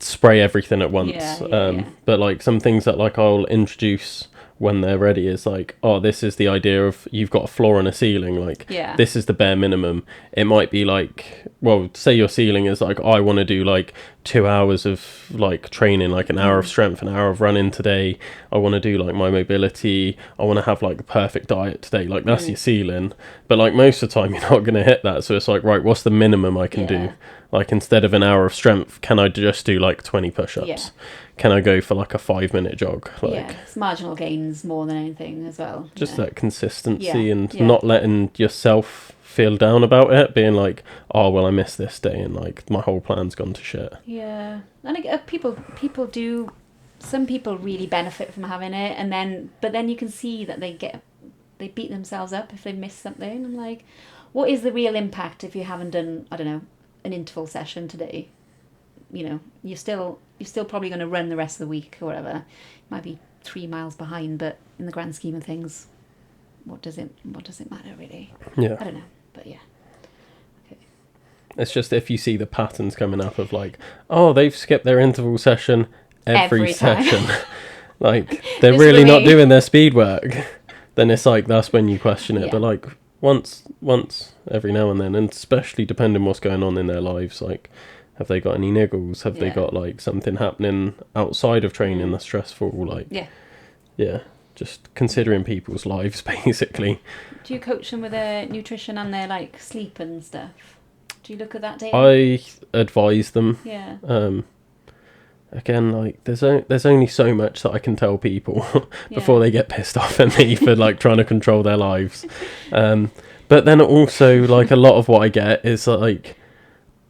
spray everything at once. Yeah. But like some things that like I'll introduce when they're ready is like, oh, this is the idea of, you've got a floor and a ceiling, like, this is the bare minimum. It might be like, well, say your ceiling is like, I want to do like 2 hours of like training, like an hour of strength, an hour of running today. I want to do like my mobility. I want to have like the perfect diet today. Like, that's your ceiling. But like most of the time you're not going to hit that. So it's like, right, what's the minimum I can do? Like, instead of an hour of strength, can I just do like 20 push-ups? Can I go for like a 5-minute jog? Like, it's marginal gains more than anything as well. Just that consistency and not letting yourself feel down about it, being like, oh, well, I missed this day and like my whole plan's gone to shit. Yeah. And people do, some people really benefit from having it, but then you can see that they beat themselves up if they miss something. I'm like, what is the real impact if you haven't done, I don't know, an interval session today? You're still probably going to run the rest of the week or whatever. You might be 3 miles behind, but in the grand scheme of things, what does it matter really? Yeah. I don't know, but yeah. Okay. It's just if you see the patterns coming up of like, oh, they've skipped their interval session every session. Like, they're really not doing their speed work. Then it's like, that's when you question it. But like once every now and then, and especially depending what's going on in their lives, like, have they got any niggles? Have they got like something happening outside of training that's stressful? Like, just considering people's lives basically. Do you coach them with their nutrition and their like sleep and stuff? Do you look at that data? I advise them. Yeah. Again, like, there's only so much that I can tell people before they get pissed off at me for like trying to control their lives. But then also, like, a lot of what I get is like,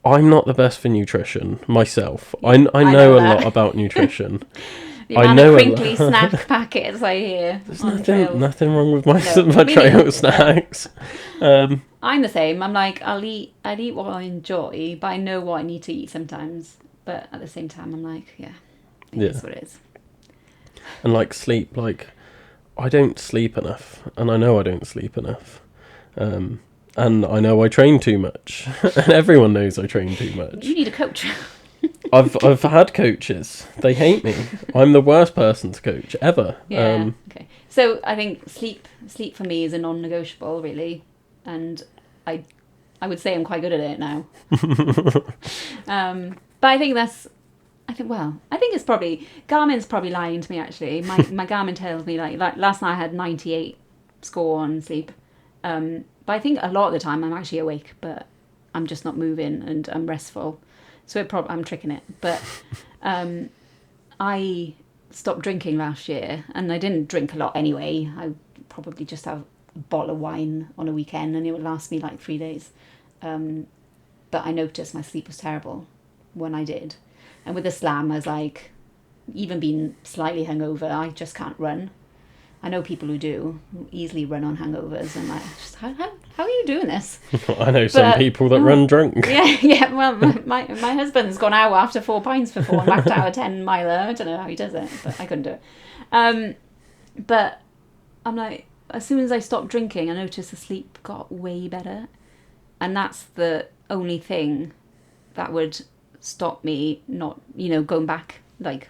I'm not the best for nutrition myself. I know a lot about nutrition. The amount of crinkly snack packets I hear. There's on trails. nothing wrong with my No, my me trail neither. snacks. I'm the same. I'm like, I'd eat what I enjoy, but I know what I need to eat sometimes. But at the same time, I'm like, it is what it is. And like sleep, like I don't sleep enough, and I know I don't sleep enough. And I know I train too much, and everyone knows I train too much. You need a coach. I've had coaches. They hate me. I'm the worst person to coach ever. Yeah. Okay. So I think sleep for me is a non-negotiable, really, and I would say I'm quite good at it now. But I think it's probably Garmin's probably lying to me actually. My Garmin tells me like last night I had 98 score on sleep. But I think a lot of the time I'm actually awake, but I'm just not moving and I'm restful. So I'm tricking it. But I stopped drinking last year, and I didn't drink a lot anyway. I probably just have a bottle of wine on a weekend, and it would last me like 3 days. But I noticed my sleep was terrible when I did. And with the slam, I was like, even being slightly hungover, I just can't run. I know people who do easily run on hangovers, and like, just, how are you doing this? I know some people that run drunk. Yeah. Well, my husband's gone out after 4 pints before and backed out a 10-miler. I don't know how he does it, but I couldn't do it. But I'm like, as soon as I stopped drinking, I noticed the sleep got way better, and that's the only thing that would stop me not, going back. Like,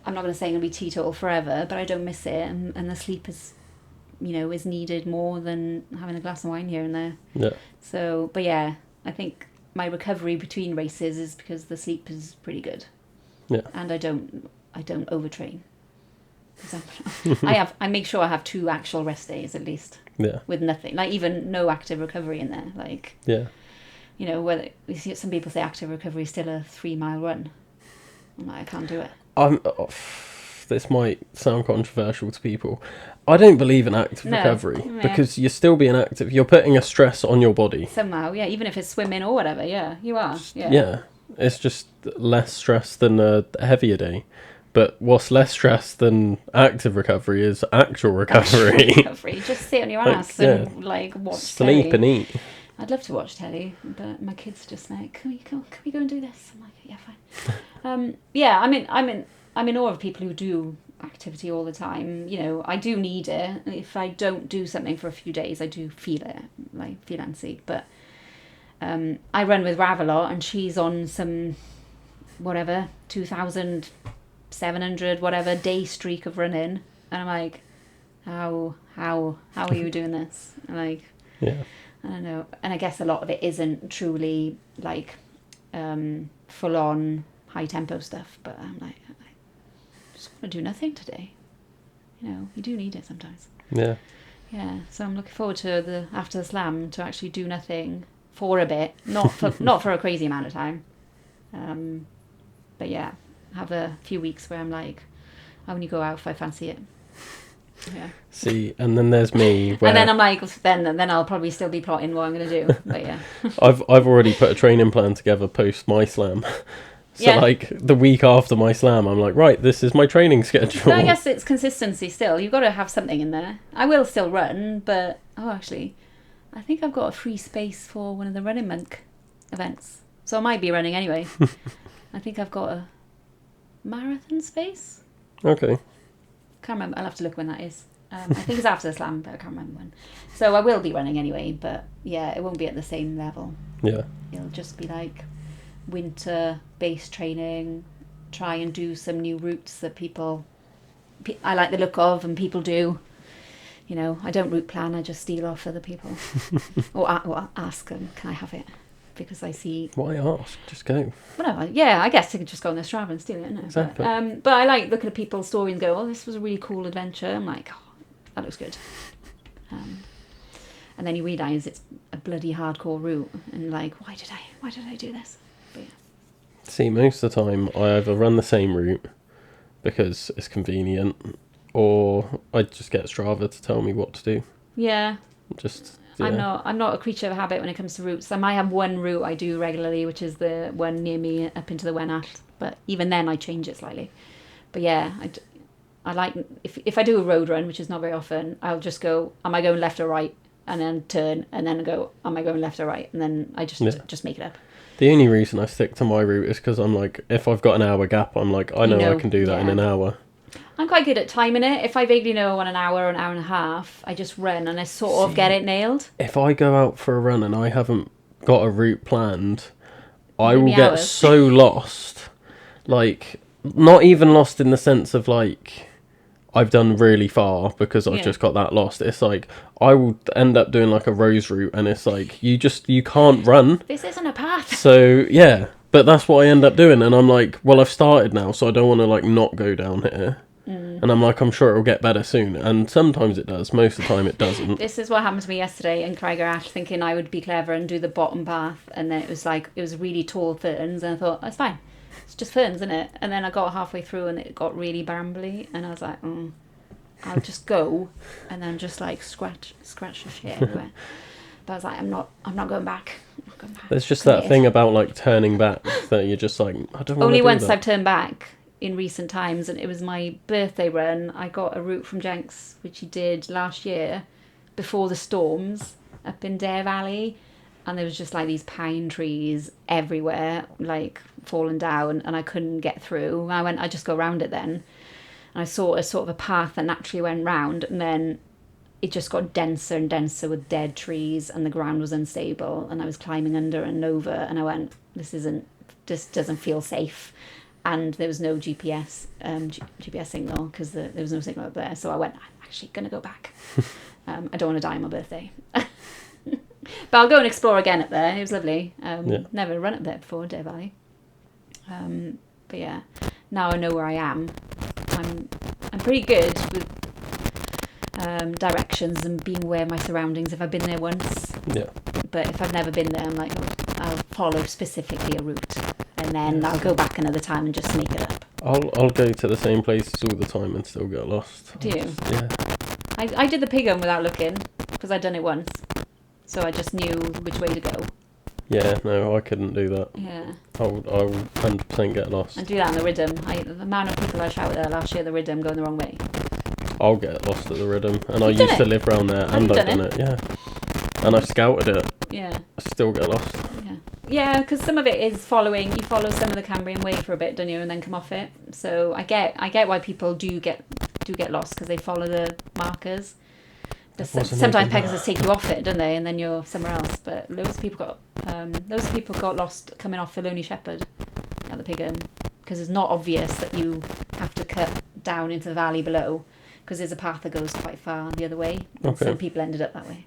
I'm not going to say I'm going to be teetotal forever, but I don't miss it, and the sleep is, is needed more than having a glass of wine here and there. Yeah. So, but yeah, I think my recovery between races is because the sleep is pretty good. Yeah. And I don't overtrain. I make sure I have 2 actual rest days at least. Yeah. With nothing, like even no active recovery in there. Like, yeah. Whether you see some people say active recovery is still a 3-mile run. I'm like, I can't do it. This might sound controversial to people. I don't believe in active recovery because you're still being active. You're putting a stress on your body. Somehow, yeah. Even if it's swimming or whatever, yeah, you are. Yeah. Yeah. It's just less stress than a heavier day. But what's less stress than active recovery is actual recovery. Just sit on your ass and watch sleep telly. and eat. I'd love to watch telly, but my kids are just like, can we go and do this? I'm like, yeah, fine. I'm in awe of people who do activity all the time. I do need it. If I don't do something for a few days, I do feel it, feel antsy. But I run with Rav a lot, and she's on some 2,700 whatever day streak of running, and I'm like, how are you doing this? Yeah. I don't know, and I guess a lot of it isn't truly full on high tempo stuff, but I'm like, I just want to do nothing today. You do need it sometimes. Yeah. Yeah, so I'm looking forward to after the slam to actually do nothing for a bit, not for a crazy amount of time. But yeah, have a few weeks where I'm like, I only go out if I fancy it. Yeah. See, and then there's me. Where and then I'm like, then I'll probably still be plotting what I'm going to do. But yeah. I've already put a training plan together post my slam. So the week after my slam, I'm like, right, this is my training schedule. But I guess it's consistency still. You've got to have something in there. I will still run, but actually, I think I've got a free space for one of the Running Monk events, so I might be running anyway. I think I've got a marathon space. Okay. Can't remember. I'll have to look when that is. I think it's after the slam, but I can't remember when. So I will be running anyway, but yeah, it won't be at the same level. Yeah. It'll just be like winter base training, try and do some new routes that I like the look of and people do. I don't route plan, I just steal off other people. or ask them, can I have it? Because I see... Why ask? Just go. Whatever. Yeah, I guess I could just go on the Strava and steal it, isn't it? Exactly. But I like looking at people's stories and go, this was a really cool adventure. I'm like, that looks good. And then you realise it's a bloody hardcore route and like, why did I do this? But yeah. See, most of the time I either run the same route because it's convenient, or I just get Strava to tell me what to do. Yeah. Yeah. I'm not a creature of habit when it comes to routes. I might have one route I do regularly, which is the one near me up into the Wenat, but even then I change it slightly. But yeah, I like, if I do a road run, which is not very often, I'll just go, am I going left or right? And then turn, and then go, am I going left or right? And then I just make it up. The only reason I stick to my route is because I'm like, if I've got an hour gap, I'm like, I know I can do that in an hour. I'm quite good at timing it. If I vaguely know on an hour or an hour and a half, I just run and I sort of get it nailed. If I go out for a run and I haven't got a route planned, I will get so lost. Like, not even lost in the sense of like, I've done really far because I've just got that lost. It's like, I will end up doing like a rose route and it's like, you can't run. This isn't a path. So, yeah. But that's what I end up doing. And I'm like, well, I've started now, so I don't want to like not go down here. And I'm like, I'm sure it'll get better soon. And sometimes it does. Most of the time it doesn't. This is what happened to me yesterday in Craiger Ash, thinking I would be clever and do the bottom path. And then it was really tall ferns. And I thought, that's fine. It's just ferns, isn't it? And then I got halfway through and it got really brambly. And I was like, I'll just go. And then just like scratch the shit everywhere. But I was like, I'm not going back. I'm not going back. There's just that thing about like turning back that you're just like, I don't want to do that. Only once I've turned back in recent times, and it was my birthday run. I got a route from Jenks, which he did last year before the storms up in Dare Valley, and there was just like these pine trees everywhere, like falling down, and I couldn't get through. I just go around it then, and I saw a sort of a path that naturally went round, and then it just got denser and denser with dead trees, and the ground was unstable, and I was climbing under and over, and I went, this doesn't feel safe. And there was no GPS signal because there was no signal up there. So I went, I'm actually going to go back. I don't want to die on my birthday. But I'll go and explore again up there. It was lovely. Never run up there before, Dare Valley. But yeah, now I know where I am. I'm pretty good with directions and being aware of my surroundings if I've been there once. Yeah. But if I've never been there, I'm like, I'll follow specifically a route. And then I'll go back another time and just make it up. I'll go to the same places all the time and still get lost. Do you? Yeah. I did the Pigham without looking because I'd done it once. So I just knew which way to go. Yeah, no, I couldn't do that. Yeah. I'll 100% get lost. And do that on the Rhythm. The amount of people I shouted at last year, the Rhythm going the wrong way. I'll get lost at the Rhythm. And I used to live around there and I've done it, yeah. And I've scouted it. Yeah. I still get lost. Yeah. Yeah, because some of it is you follow some of the Cambrian Way for a bit, don't you, and then come off it. So I get why people do get lost because they follow the markers. But sometimes Pegasus take you off it, don't they? And then you're somewhere else. But loads of people got lost coming off the Lonely Shepherd at the Pigham because it's not obvious that you have to cut down into the valley below because there's a path that goes quite far the other way. And some people ended up that way.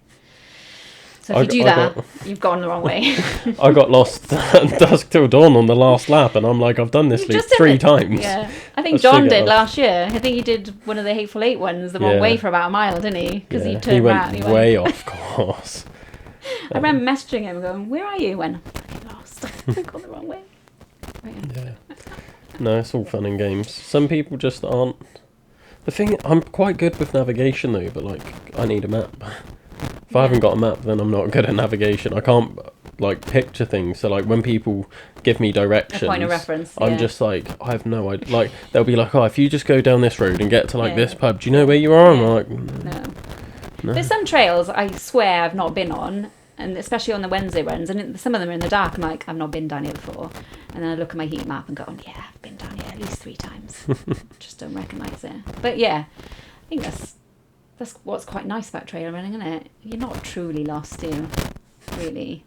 So if you do that, you've gone the wrong way. I got lost at dusk till dawn on the last lap, and I'm like, I've done this loop 3 times. Yeah, I think John did last year. I think he did one of the Hateful Eight ones the wrong way for about a mile, didn't he? Because he turned around. He went way off course. I remember messaging him going, "Where are you?" When I'm fucking lost. I've gone the wrong way. Yeah. No, it's all fun and games. Some people just aren't. The thing, I'm quite good with navigation though, but like, I need a map. If I haven't got a map, then I'm not good at navigation. I can't like picture things. So like when people give me directions, a point of reference, I'm just like, I have no idea. Like they'll be like, oh, if you just go down this road and get to like this pub, do you know where you are? I'm like, no. There's some trails I swear I've not been on, and especially on the Wednesday runs, and some of them are in the dark. I'm like, I've not been down here before, and then I look at my heat map and go, yeah, I've been down here at least 3 times. Just don't recognise it. But yeah, I think that's what's quite nice about trail running, isn't it? You're not truly lost, do you? Really.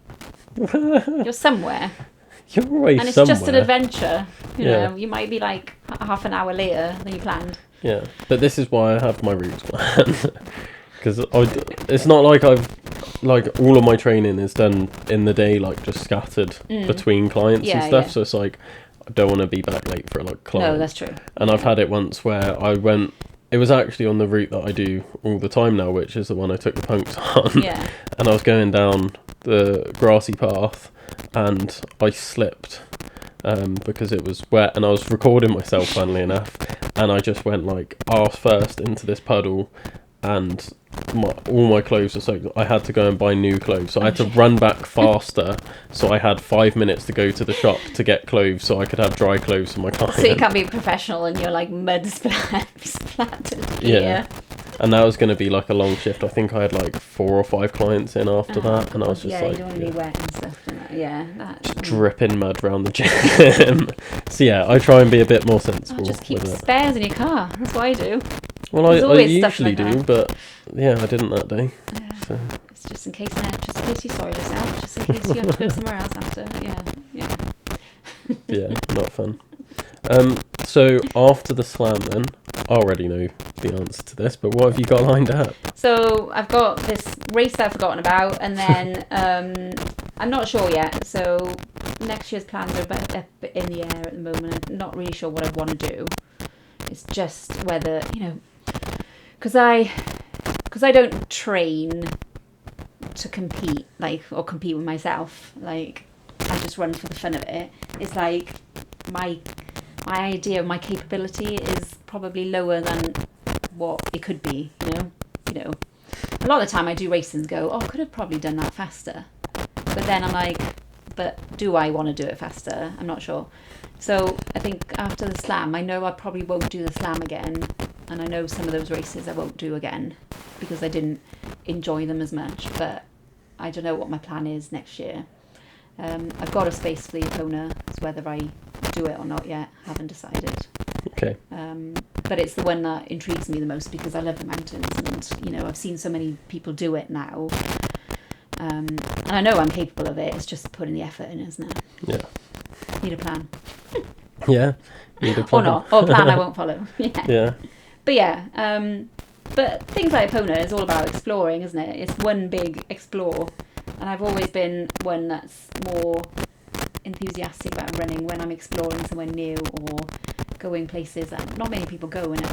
You're somewhere. You're always and it's somewhere. Just an adventure. You know, you might be like half an hour later than you planned. Yeah, but this is why I have my routes planned. Because it's not like all of my training is done in the day, like just scattered between clients and stuff. Yeah. So it's like, I don't want to be back late for a client. No, that's true. And I've had it once where I went. It was actually on the route that I do all the time now, which is the one I took the punks on. Yeah. And I was going down the grassy path and I slipped because it was wet and I was recording myself, funnily enough. And I just went like arse first into this puddle and all my clothes were soaked. I had to go and buy new clothes, so I had to run back faster. So I had 5 minutes to go to the shop to get clothes, so I could have dry clothes for my client. So you can't be professional and you're like mud splattered. Yeah. And that was going to be like a long shift. I think I had like 4 or 5 clients in after that, and I was just yeah, like, you don't want to be wet and stuff. just dripping mud around the gym. So yeah, I try and be a bit more sensible. Just keep with it. spares in your car. That's what I do. Well, I always stuff in usually my car. do, but yeah, I didn't that day. Yeah. So. It's just in case you saw yourself, just in case you have to go somewhere else after. Yeah. Yeah, not fun. So after the slam then, I already know the answer to this, but what have you got lined up? So I've got this race that I've forgotten about, and then I'm not sure yet. So next year's plans are a bit up in the air at the moment. I'm not really sure what I want to do. It's just whether, because I don't train to compete, or compete with myself. I just run for the fun of it. It's like my idea of my capability is probably lower than what it could be. A lot of the time I do races and go, I could have probably done that faster. But then I'm like, but do I want to do it faster? I'm not sure. So I think after the slam, I know I probably won't do the slam again. And I know some of those races I won't do again because I didn't enjoy them as much. But I don't know what my plan is next year. I've got a space for the Epona. It's whether I do it or not yet. Haven't decided. Okay. But it's the one that intrigues me the most because I love the mountains, and I've seen so many people do it now. And I know I'm capable of it. It's just putting the effort in, isn't it? Yeah. Need a plan. Yeah. Need a plan. Or not. Or a plan I won't follow. Yeah. Yeah. But yeah. But things like Epona is all about exploring, isn't it? It's one big explore. And I've always been one that's more enthusiastic about running when I'm exploring somewhere new or going places that not many people go, and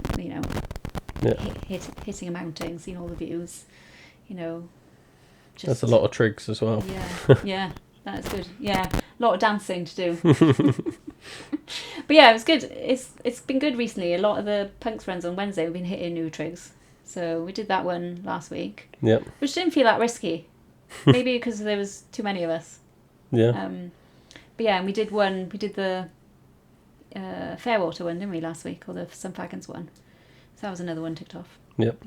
hitting a mountain, seeing all the views, That's a lot of trigs as well. Yeah, that's good. Yeah, a lot of dancing to do. But yeah, it was good. It's been good recently. A lot of the punks runs on Wednesday we've been hitting new trigs. So we did that one last week. Yep. Which didn't feel that risky. Maybe because there was too many of us. Yeah. But yeah, and we did the Fairwater one, didn't we, last week, or the St Fagans one. So that was another one ticked off. Yep.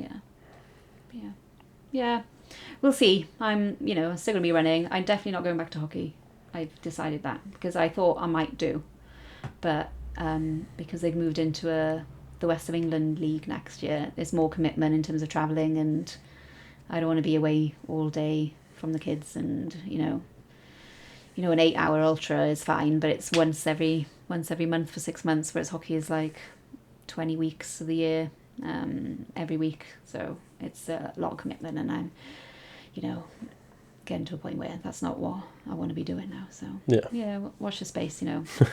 Yeah. We'll see. I'm still gonna be running. I'm definitely not going back to hockey. I've decided that because I thought I might do, but because they've moved into the West of England League next year, there's more commitment in terms of travelling, and I don't want to be away all day from the kids, and an 8-hour ultra is fine, but it's once every month for 6 months, whereas hockey is like 20 weeks of the year, every week. So it's a lot of commitment, and I'm, getting to a point where that's not what I want to be doing now. So yeah, watch the space.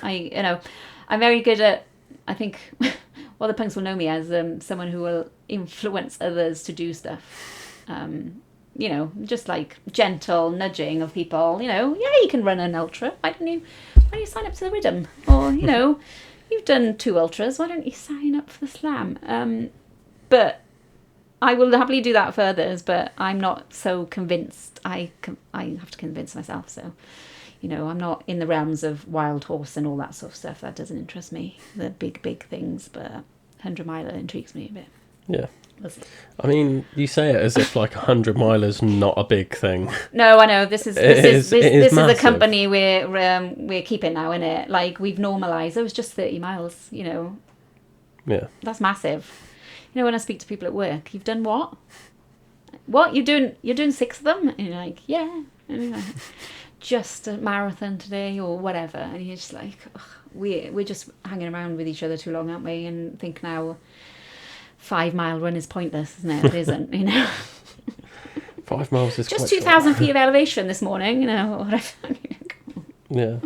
I'm very good at. I think the punks will know me as someone who will influence others to do stuff. Just like gentle nudging of people, you can run an ultra. Why don't you sign up to the Rhythm? Or, you've done 2 ultras. Why don't you sign up for the slam? But I will happily do that for others, but I'm not so convinced. I have to convince myself. So, I'm not in the realms of wild horse and all that sort of stuff. That doesn't interest me. The big things, but 100-miler intrigues me a bit. Yeah. I mean, you say it as if like 100 miler's not a big thing. No, I know this is a massive. company we're keeping now, isn't it? Like we've normalised. It was just 30 miles. Yeah. That's massive. When I speak to people at work, you've done what? What you're doing 6 of them, and you're like, yeah, and you're like, just a marathon today or whatever, and you're just like, we're just hanging around with each other too long, aren't we? And think now. 5-mile run is pointless, isn't it? It isn't, 5 miles is just quite 2,000 feet of elevation this morning, or whatever. Yeah.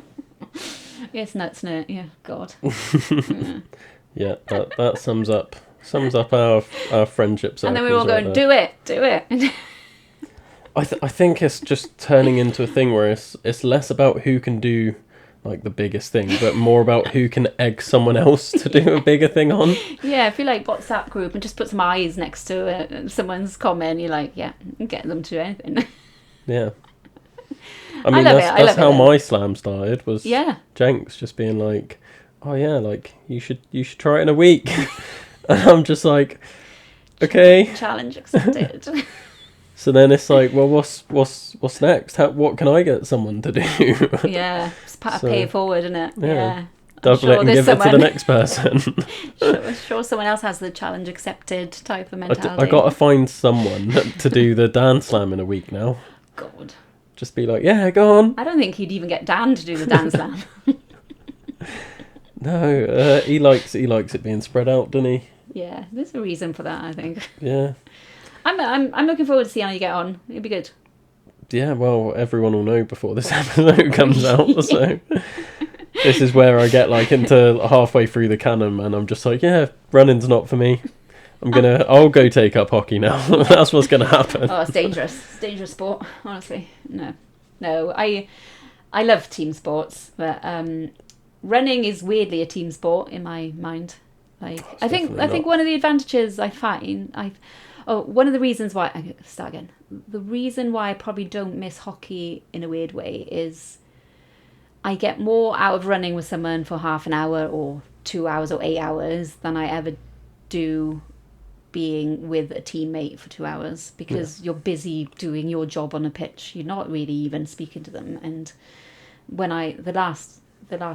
It's nuts, isn't it? Yeah, God. Yeah, that sums up our friendship circles. And then we're all going, do it. I think it's just turning into a thing where it's less about who can do like the biggest thing, but more about who can egg someone else to do a bigger thing on. Yeah, if you like WhatsApp group and just put some eyes next to someone's comment, you're like, yeah, get them to do anything. Yeah. I mean, love that's it, how though. my slam started, was Yeah. Jenks just being like, oh yeah, like you should try it in a week. And I'm just like, okay. Challenge accepted. So then it's like, well, what's next? What can I get someone to do? Yeah, it's So, pay it forward, isn't it? yeah. I'm Double it and there's give it to the next person. sure someone else has the challenge accepted type of mentality. I got to find someone to do the dance slam in a week now. God. Just be like, yeah, go on. I don't think he'd even get Dan to do the dance slam. No, he likes it being spread out, doesn't he? Yeah, there's a reason for that, I think. Yeah. I'm looking forward to seeing how you get on. It'll be good. Yeah, well, everyone will know before this episode comes out, so this is where I get like into halfway through the canon, and I'm just like, yeah, running's not for me. I'll go take up hockey now. That's what's gonna happen. Oh, it's dangerous. It's a dangerous sport, honestly. No, I love team sports, but running is weirdly a team sport in my mind. Like, I think one of the advantages I find, one of the reasons why the reason why I probably don't miss hockey in a weird way is I get more out of running with someone for half an hour or 2 hours or 8 hours than I ever do being with a teammate for 2 hours, because you're busy doing your job on a pitch. You're not really even speaking to them. And when the last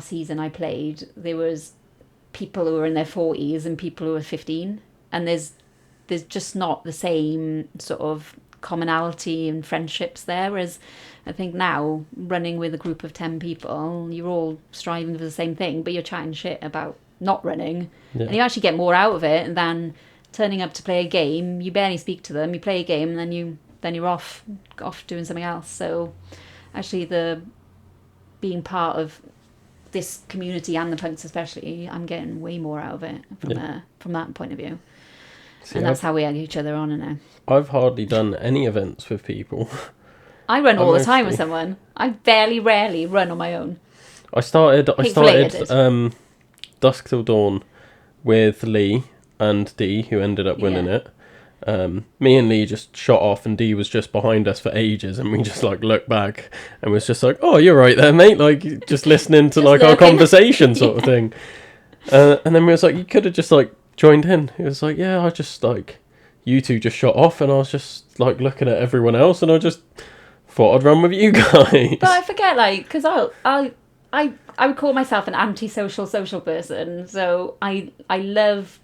season I played, there was people who were in their 40s and people who were 15, and there's just not the same sort of commonality and friendships there. Whereas I think now, running with a group of 10 people, you're all striving for the same thing, but you're chatting shit about not running. Yeah. And you actually get more out of it than turning up to play a game. You barely speak to them, you play a game, and then you're off doing something else. So actually, the being part of this community and the punks especially, I'm getting way more out of it from that point of view. See, and that's how we egg each other on now. I've hardly done any events with people. I run all the time with someone. I rarely run on my own. I started Dusk Till Dawn with Lee and Dee, who ended up winning it. Me and Lee just shot off, and Dee was just behind us for ages, and we just like looked back and was just like, oh, you're right there, mate, like just listening to like our conversation sort of thing. And then we was like, you could have just like joined in. He was like, yeah, I just like, you two just shot off, and I was just like looking at everyone else, and I just thought I'd run with you guys. But I forget, like, because I would call myself an antisocial social person, so I love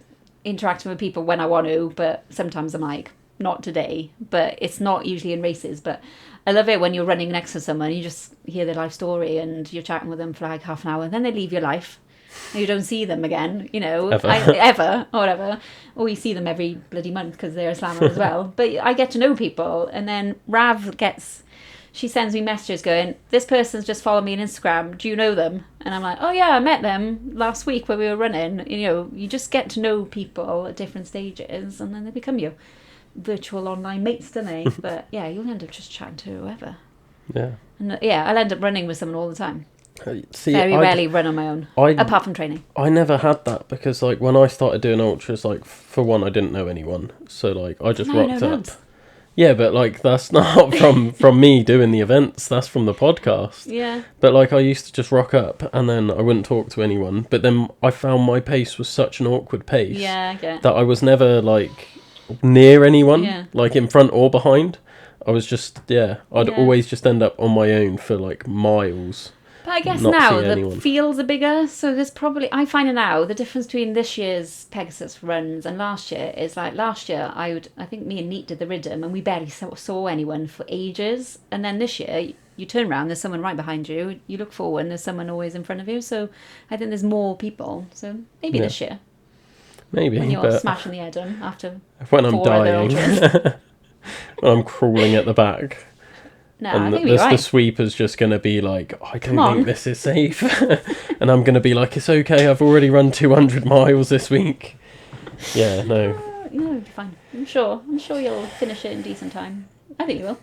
interacting with people when I want to, but sometimes I'm like, not today. But it's not usually in races, but I love it when you're running next to someone, you just hear their life story and you're chatting with them for like half an hour, and then they leave your life and you don't see them again, ever or whatever, or you see them every bloody month because they're a slammer as well. But I get to know people, and then she sends me messages going, this person's just followed me on Instagram, do you know them? And I'm like, oh yeah, I met them last week when we were running. You just get to know people at different stages, and then they become your virtual online mates, don't they? But yeah, you'll end up just chatting to whoever. Yeah. And I'll end up running with someone all the time. Very rarely run on my own, apart from training. I never had that, because like when I started doing ultras, like for one, I didn't know anyone, so like I just rocked up. Yeah, but like that's not from me doing the events, that's from the podcast. Yeah. But like I used to just rock up, and then I wouldn't talk to anyone, but then I found my pace was such an awkward pace that I was never like near anyone, like in front or behind. I was just I'd always just end up on my own for like miles. But I guess now the fields are bigger, so there's probably, I find it now, the difference between this year's Pegasus runs and last year is like last year I think me and Neat did the rhythm and we barely saw anyone for ages, and then this year you turn around, there's someone right behind you, you look forward and there's someone always in front of you, so I think there's more people, so maybe this year. Maybe. When you're smashing the head on after when I'm dying. When I'm crawling at the back. No, and I think you're right. The sweeper's just going to be like, I don't think this is safe. And I'm going to be like, it's okay, I've already run 200 miles this week. Yeah, no. You'll be fine. I'm sure you'll finish it in decent time. I think you will.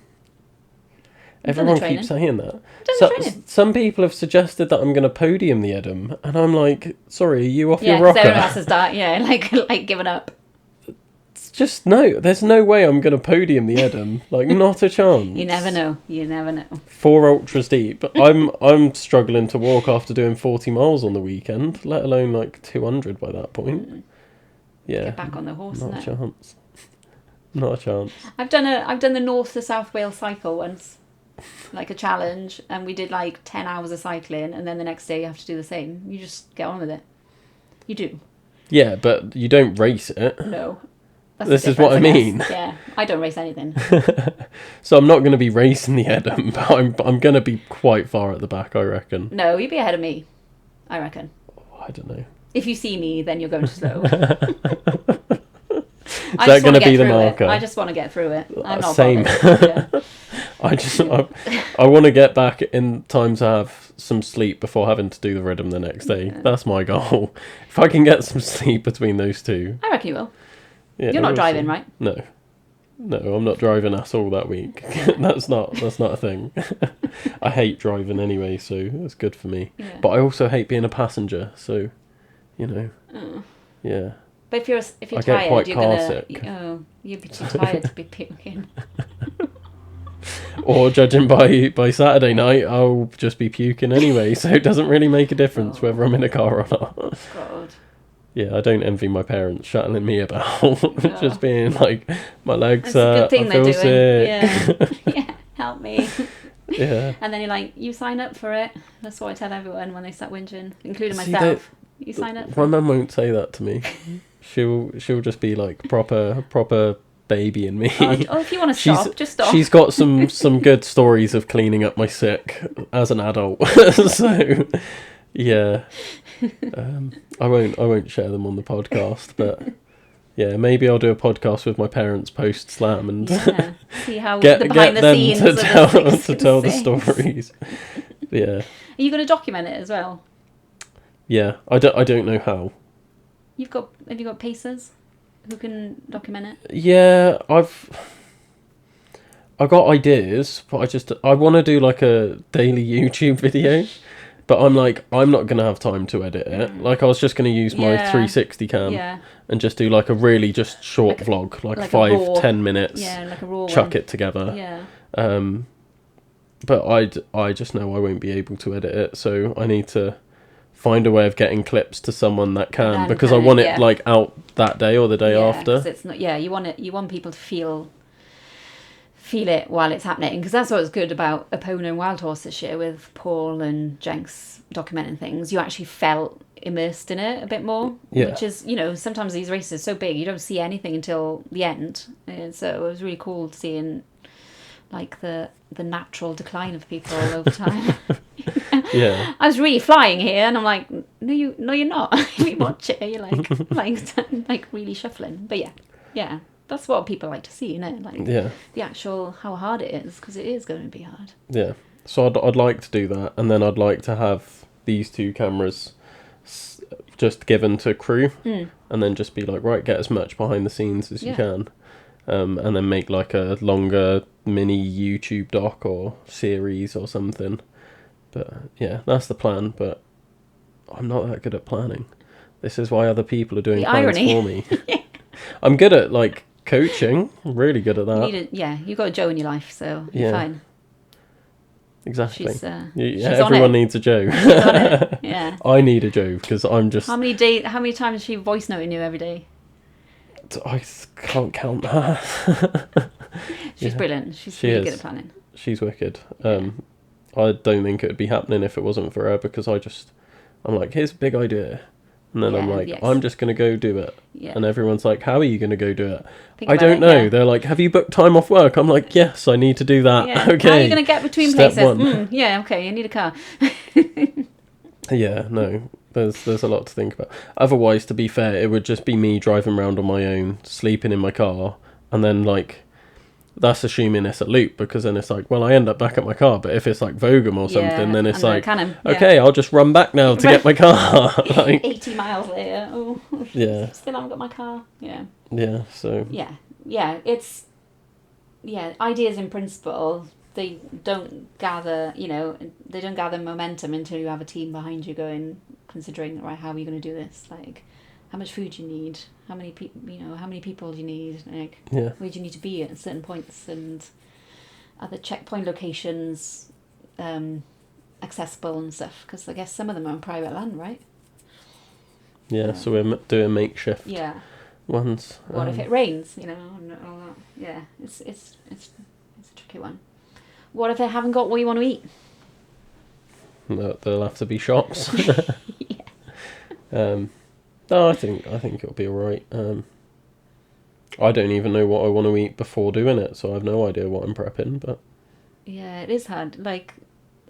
Everyone training. keeps saying that. Done the training. Some people have suggested that I'm going to podium the Edam, and I'm like, sorry, are you off Yeah, your because rocker? everyone else has died. Yeah, like giving up. It's just, no, there's no way I'm going to podium the Edam. Like, not a chance. You never know. You never know. 4 ultras deep. I'm struggling to walk after doing 40 miles on the weekend, let alone like 200 by that point. Yeah. Get back on the horse. Not a Innit? chance. Not a chance. I've done the North to South Wales cycle once, like a challenge, and we did like 10 hours of cycling, and then the next day you have to do the same. You just get on with it. You do. Yeah, but you don't race it. No. That's This the is what I difference, mean. guess. Yeah, I don't race anything. So I'm not going to be racing the Edam, but I'm going to be quite far at the back, I reckon. No, you'd be ahead of me, I reckon. I don't know. If you see me, then you're going too slow. Is that going to be the marker? I just want to get through it. I'm not Same. bothered. Yeah. I want to get back in time to have some sleep before having to do the rhythm the next day. Yeah. That's my goal. If I can get some sleep between those two. I reckon you will. Yeah, You're not we'll driving, see. right? No, I'm not driving at all that week. That's not a thing. I hate driving anyway, so it's good for me. Yeah. But I also hate being a passenger, so yeah. But if you're I get tired, quite you're car gonna. sick. Oh, you'd be too tired to be puking. Or judging by Saturday night, I'll just be puking anyway, so it doesn't really make a difference whether I'm in a car or not. God. Yeah, I don't envy my parents shuttling me about, just being like, my legs That's a good thing I feel they're sick. doing. Yeah. Yeah. Help me. Yeah. And then you're like, you sign up for it. That's what I tell everyone when they start whinging, including See, myself. You sign up My for it. mum won't say that to me. She'll just be like proper baby in me. Oh, if you want to stop, just stop. She's got some good stories of cleaning up my sick as an adult. So yeah. I won't share them on the podcast, but yeah, maybe I'll do a podcast with my parents post slam and Yeah. See how get the behind the them scenes to of the tell 6 to and tell the 6. stories. Yeah. Are you going to document it as well? Yeah, I don't know how. Have you got pacers who can document it? Yeah, I got ideas, but I want to do like a daily YouTube video, but I'm not gonna have time to edit it. Like I was just gonna use my Yeah. 360 cam Yeah. and just do like a really just short vlog, like like a 5-10 minutes. Yeah, like a raw Chuck one. it together. Yeah. But I just know I won't be able to edit it, so I need to find a way of getting clips to someone that can, Then because can I want yeah. it like out that day or the day Yeah, after. 'cause it's not. Yeah, you want people to feel it while it's happening, because that's what's good about Epona and Wild Horse this year with Paul and Jenks documenting things. You actually felt immersed in it a bit more, Yeah. which is, sometimes these races are so big you don't see anything until the end, and so it was really cool seeing like the natural decline of people over time. Yeah. I was really flying here, and I'm like, no, you're not. If you watch it, you're like really shuffling. But yeah, that's what people like to see, Like Yeah. the actual how hard it is, because it is going to be hard. Yeah, so I'd like to do that, and then I'd like to have these 2 cameras just given to crew, and then just be like, right, get as much behind the scenes as you can, and then make like a longer mini YouTube doc or series or something. But yeah, that's the plan, but I'm not that good at planning. This is why other people are doing The plans irony. for me. I'm good at like coaching, I'm really good at that. You've got a Joe in your life, so you're fine. Exactly. She's, Yeah, she's on everyone it. needs a Joe. She's on it. Yeah. I need a Joe because I'm just. How many times is she voice noting you every day? I can't count that. She's Yeah. brilliant. She's She really is. good at planning. She's wicked. I don't think it would be happening if it wasn't for her, because I'm like, here's a big idea. And then I'm Yeah, like, yes. I'm just going to go do it. Yeah. And everyone's like, how are you going to go do it? Think I about don't it, know. yeah. They're like, have you booked time off work? I'm like, yes, I need to do that. Yeah. Okay. How are you going to get between Step places? one. Yeah, okay, you need a car. Yeah, no, there's a lot to think about. Otherwise, to be fair, it would just be me driving around on my own, sleeping in my car, and then like, that's assuming it's a loop, because then it's like, well, I end up back at my car. But if it's like Vogum or something, then it's and then like, Cannon, yeah. okay, I'll just run back now to get my car. Like, 80 miles later. Oh, Yeah. Still haven't got my car. Yeah. yeah, so Yeah. Yeah. It's, ideas in principle, they don't gather, they don't gather momentum until you have a team behind you considering, right, how are you going to do this? Like, how much food do you need? How many people do you need? Like, Yeah. where do you need to be at certain points, and other checkpoint locations accessible and stuff? Because I guess some of them are on private land, right? Yeah, so we're doing makeshift ones. What if it rains? And all that. Yeah, it's a tricky one. What if they haven't got what you want to eat? No, there'll have to be shops. Yeah. No, I think it'll be alright. I don't even know what I want to eat before doing it, so I have no idea what I'm prepping. But yeah, it is hard. Like,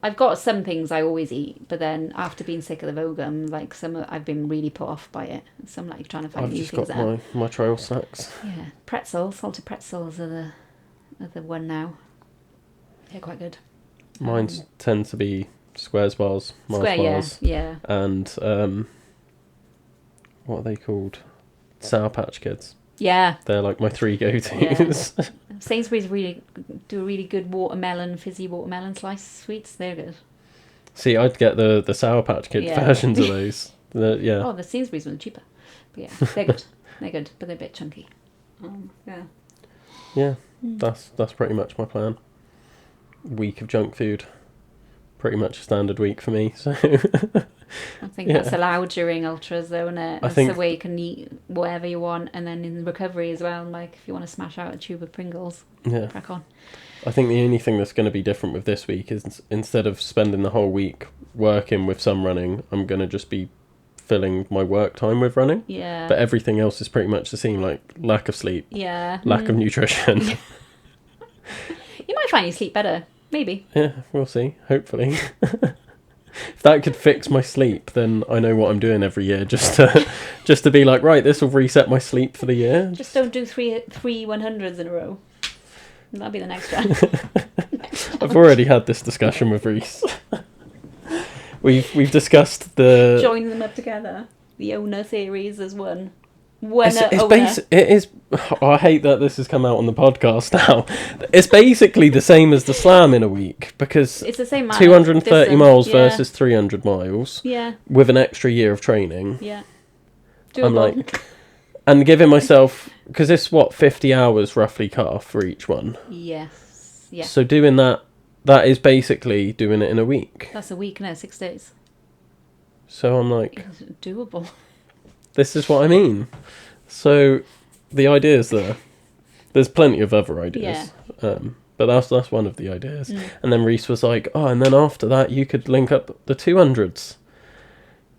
I've got some things I always eat, but then after being sick of the Vogum, like I've been really put off by it. So I'm like trying to find I've new just things got out. my trail snacks. Yeah, salted pretzels are the one now. They're quite good. Mine tend to be Squares bars, Mars bars, yeah. and what are they called? Sour Patch Kids. Yeah. They're like my 3 go-tos. Yeah. Sainsbury's do a really good fizzy watermelon slice sweets. They're good. See, I'd get the Sour Patch Kids versions of those. Oh, the Sainsbury's ones are cheaper. But yeah, they're good. They're good, but they're a bit chunky. Yeah. Yeah, that's pretty much my plan. Week of junk food. Pretty much a standard week for me, so... I think that's allowed during ultras, though, isn't it? It's the way you can eat whatever you want, and then in recovery as well, like if you want to smash out a tube of Pringles, crack on. I think the only thing that's going to be different with this week is instead of spending the whole week working with some running, I'm going to just be filling my work time with running. Yeah. But everything else is pretty much the same, like lack of sleep, lack of nutrition. You might find you sleep better, maybe. Yeah, we'll see, hopefully. If that could fix my sleep, then I know what I'm doing every year, just to be like, right, this will reset my sleep for the year. Just don't do three 100s in a row. That'll be the next one. I've already had this discussion with Reese. We've discussed the... Join them up together. The owner series as one. It is. I hate that this has come out on the podcast now. It's basically the same as the slam in a week, because it's the same 230 miles versus 300 miles. Yeah. With an extra year of training. Yeah. Doable. I'm like, and giving myself, because it's 50 hours roughly cut off for each one. Yes. Yeah. So doing that is basically doing it in a week. That's a week, no, 6 days. So I'm like, it's doable. This is what I mean. So the ideas there. There's plenty of other ideas. Yeah. But that's one of the ideas. And then Reese was like, oh, and then after that you could link up the 200s.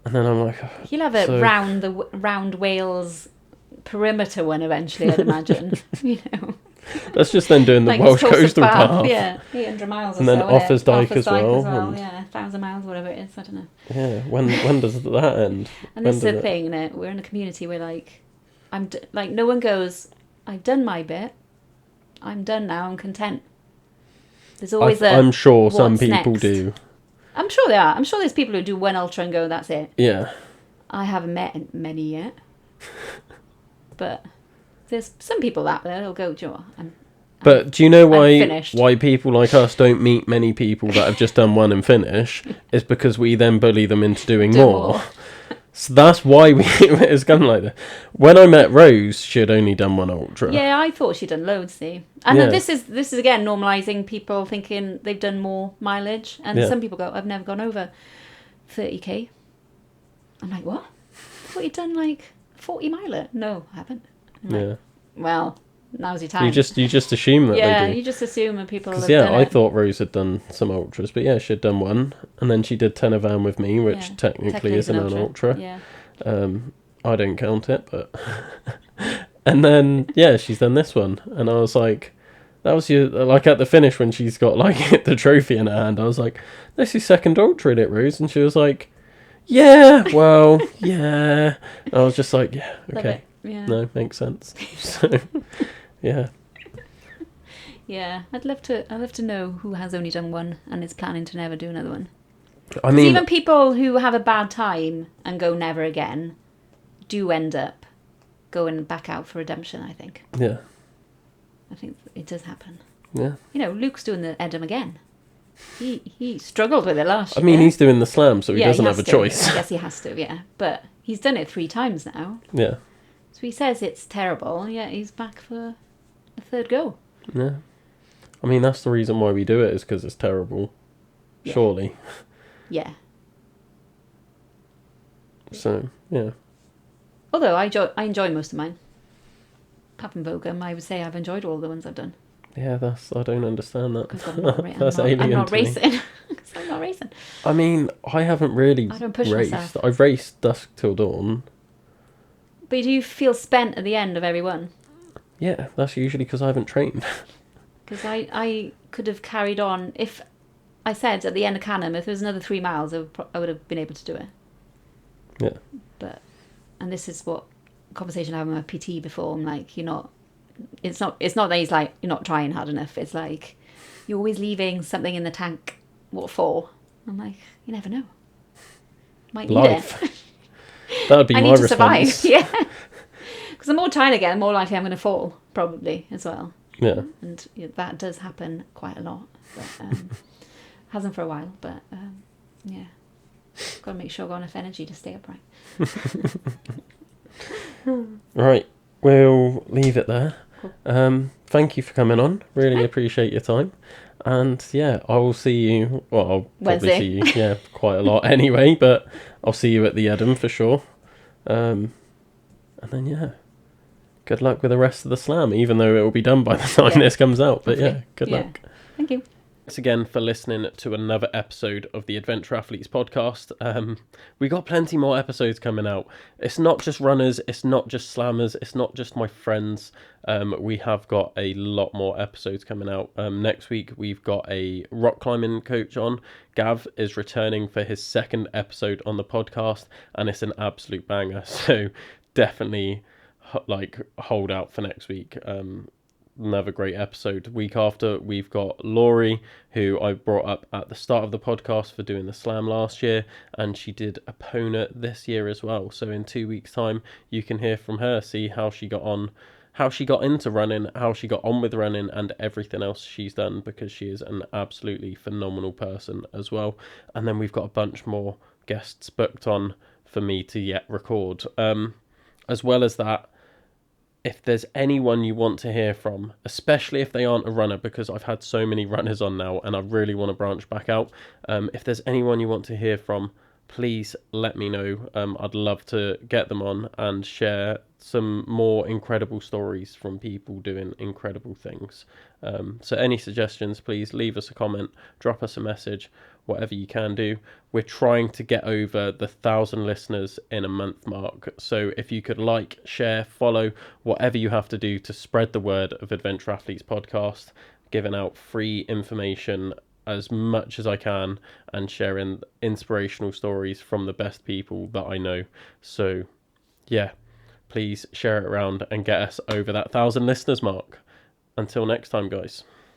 And then I'm like... You'll have a round Wales perimeter one eventually, I'd imagine. That's just then doing the like Welsh Coastal Path. Yeah, 800 miles and or then so. Offers Dyke as well. And... yeah, 1,000 miles, whatever it is, I don't know. Yeah, when does that end? And this is the thing, innit? We're in a community where, like, no one goes, I've done my bit, I'm done now, I'm content. There's always I'm sure some people next? do. I'm sure they are. I'm sure there's people who do one ultra and go, that's it. Yeah. I haven't met many yet. But there's some people out there who'll go, Joe. But do you know why people like us don't meet many people that have just done one and finish? Is because we then bully them into doing more. So that's why it's come like that. When I met Rose, she had only done one ultra. Yeah, I thought she'd done loads, see. And this is again normalising people thinking they've done more mileage. And some people go, I've never gone over 30k. I'm like, what? I thought you'd done like 40 miler. No, I haven't. Like, well, now's your time. You just assume that they do. You just assume that people have done done I it. thought Rose had done some ultras, but she had done one, and then she did Tenavan with me, which technically isn't an ultra. Yeah. I don't count it, but and then she's done this one, and I was like, that was your, like, at the finish when she's got like the trophy in her hand, I was like, this is second ultra in it, Rose, and she was like, yeah, well, yeah. I was just like, yeah, okay. Yeah. No, makes sense. So, yeah. Yeah, I'd love to know who has only done one and is planning to never do another one. I mean, even people who have a bad time and go never again do end up going back out for redemption, I think. Yeah. I think it does happen. Yeah. You know, Luke's doing the Edam again. He struggled with it last I year. mean, he's doing the slam, so he doesn't have has a to. choice. I guess he has to, yeah. But he's done it 3 times now. Yeah. So he says it's terrible, yeah, he's back for a third go. Yeah. I mean, that's the reason why we do it, is because it's terrible. Yeah. Surely. Yeah. So, yeah. Although I enjoy most of mine. Apart from Vogum, I would say I've enjoyed all the ones I've done. Yeah, I don't understand that. Because I'm not, That's I'm alien not to me. racing. Because I'm not racing. I mean, I haven't really I don't push raced. myself. I've raced Dusk Till Dawn. But do you feel spent at the end of every one? Yeah, that's usually because I haven't trained. Because I could have carried on. If I said at the end of Canham, if there was another 3 miles, I would have been able to do it. Yeah. And this is what conversation I had with my PT before. I'm like, it's not that he's like, you're not trying hard enough. It's like, you're always leaving something in the tank. What for? I'm like, you never know. Might need Life. it. That would be I my need to response. survive. Yeah. Because the more trying again, the more likely I'm going to fall, probably, as well. Yeah. And that does happen quite a lot. But hasn't for a while, but yeah. Got to make sure I've got enough energy to stay upright. Right. We'll leave it there. Cool. Thank you for coming on. Really appreciate your time. And yeah, I will see you. Well, I'll probably Wednesday. see you. Yeah, quite a lot anyway. But I'll see you at the Edam for sure. And then yeah, good luck with the rest of the slam. Even though it will be done by the time this comes out. But yeah, good luck. Thank you. Thanks again for listening to another episode of the Adventure Athletes podcast. We got plenty more episodes coming out. It's not just runners, it's not just slammers, it's not just my friends. We have got a lot more episodes coming out. Next week we've got a rock climbing coach on. Gav is returning for his 2nd episode on the podcast, and it's an absolute banger. So definitely hold out for next week. Another great episode. Week after, we've got Laurie, who I brought up at the start of the podcast for doing the slam last year, and she did a Pona this year as well. So in 2 weeks' time, you can hear from her, see how she got on, how she got into running, how she got on with running, and everything else she's done, because she is an absolutely phenomenal person as well. And then we've got a bunch more guests booked on for me to yet record. As well as that, if there's anyone you want to hear from, especially if they aren't a runner, because I've had so many runners on now and I really want to branch back out. If there's anyone you want to hear from, please let me know. I'd love to get them on and share some more incredible stories from people doing incredible things. So any suggestions, please leave us a comment, drop us a message, whatever you can do. We're trying to get over the 1,000 listeners in a month mark. So if you could share, follow, whatever you have to do to spread the word of Adventure Athletes podcast, giving out free information as much as I can and sharing inspirational stories from the best people that I know. So yeah, please share it around and get us over that 1,000 listeners mark. Until next time, guys.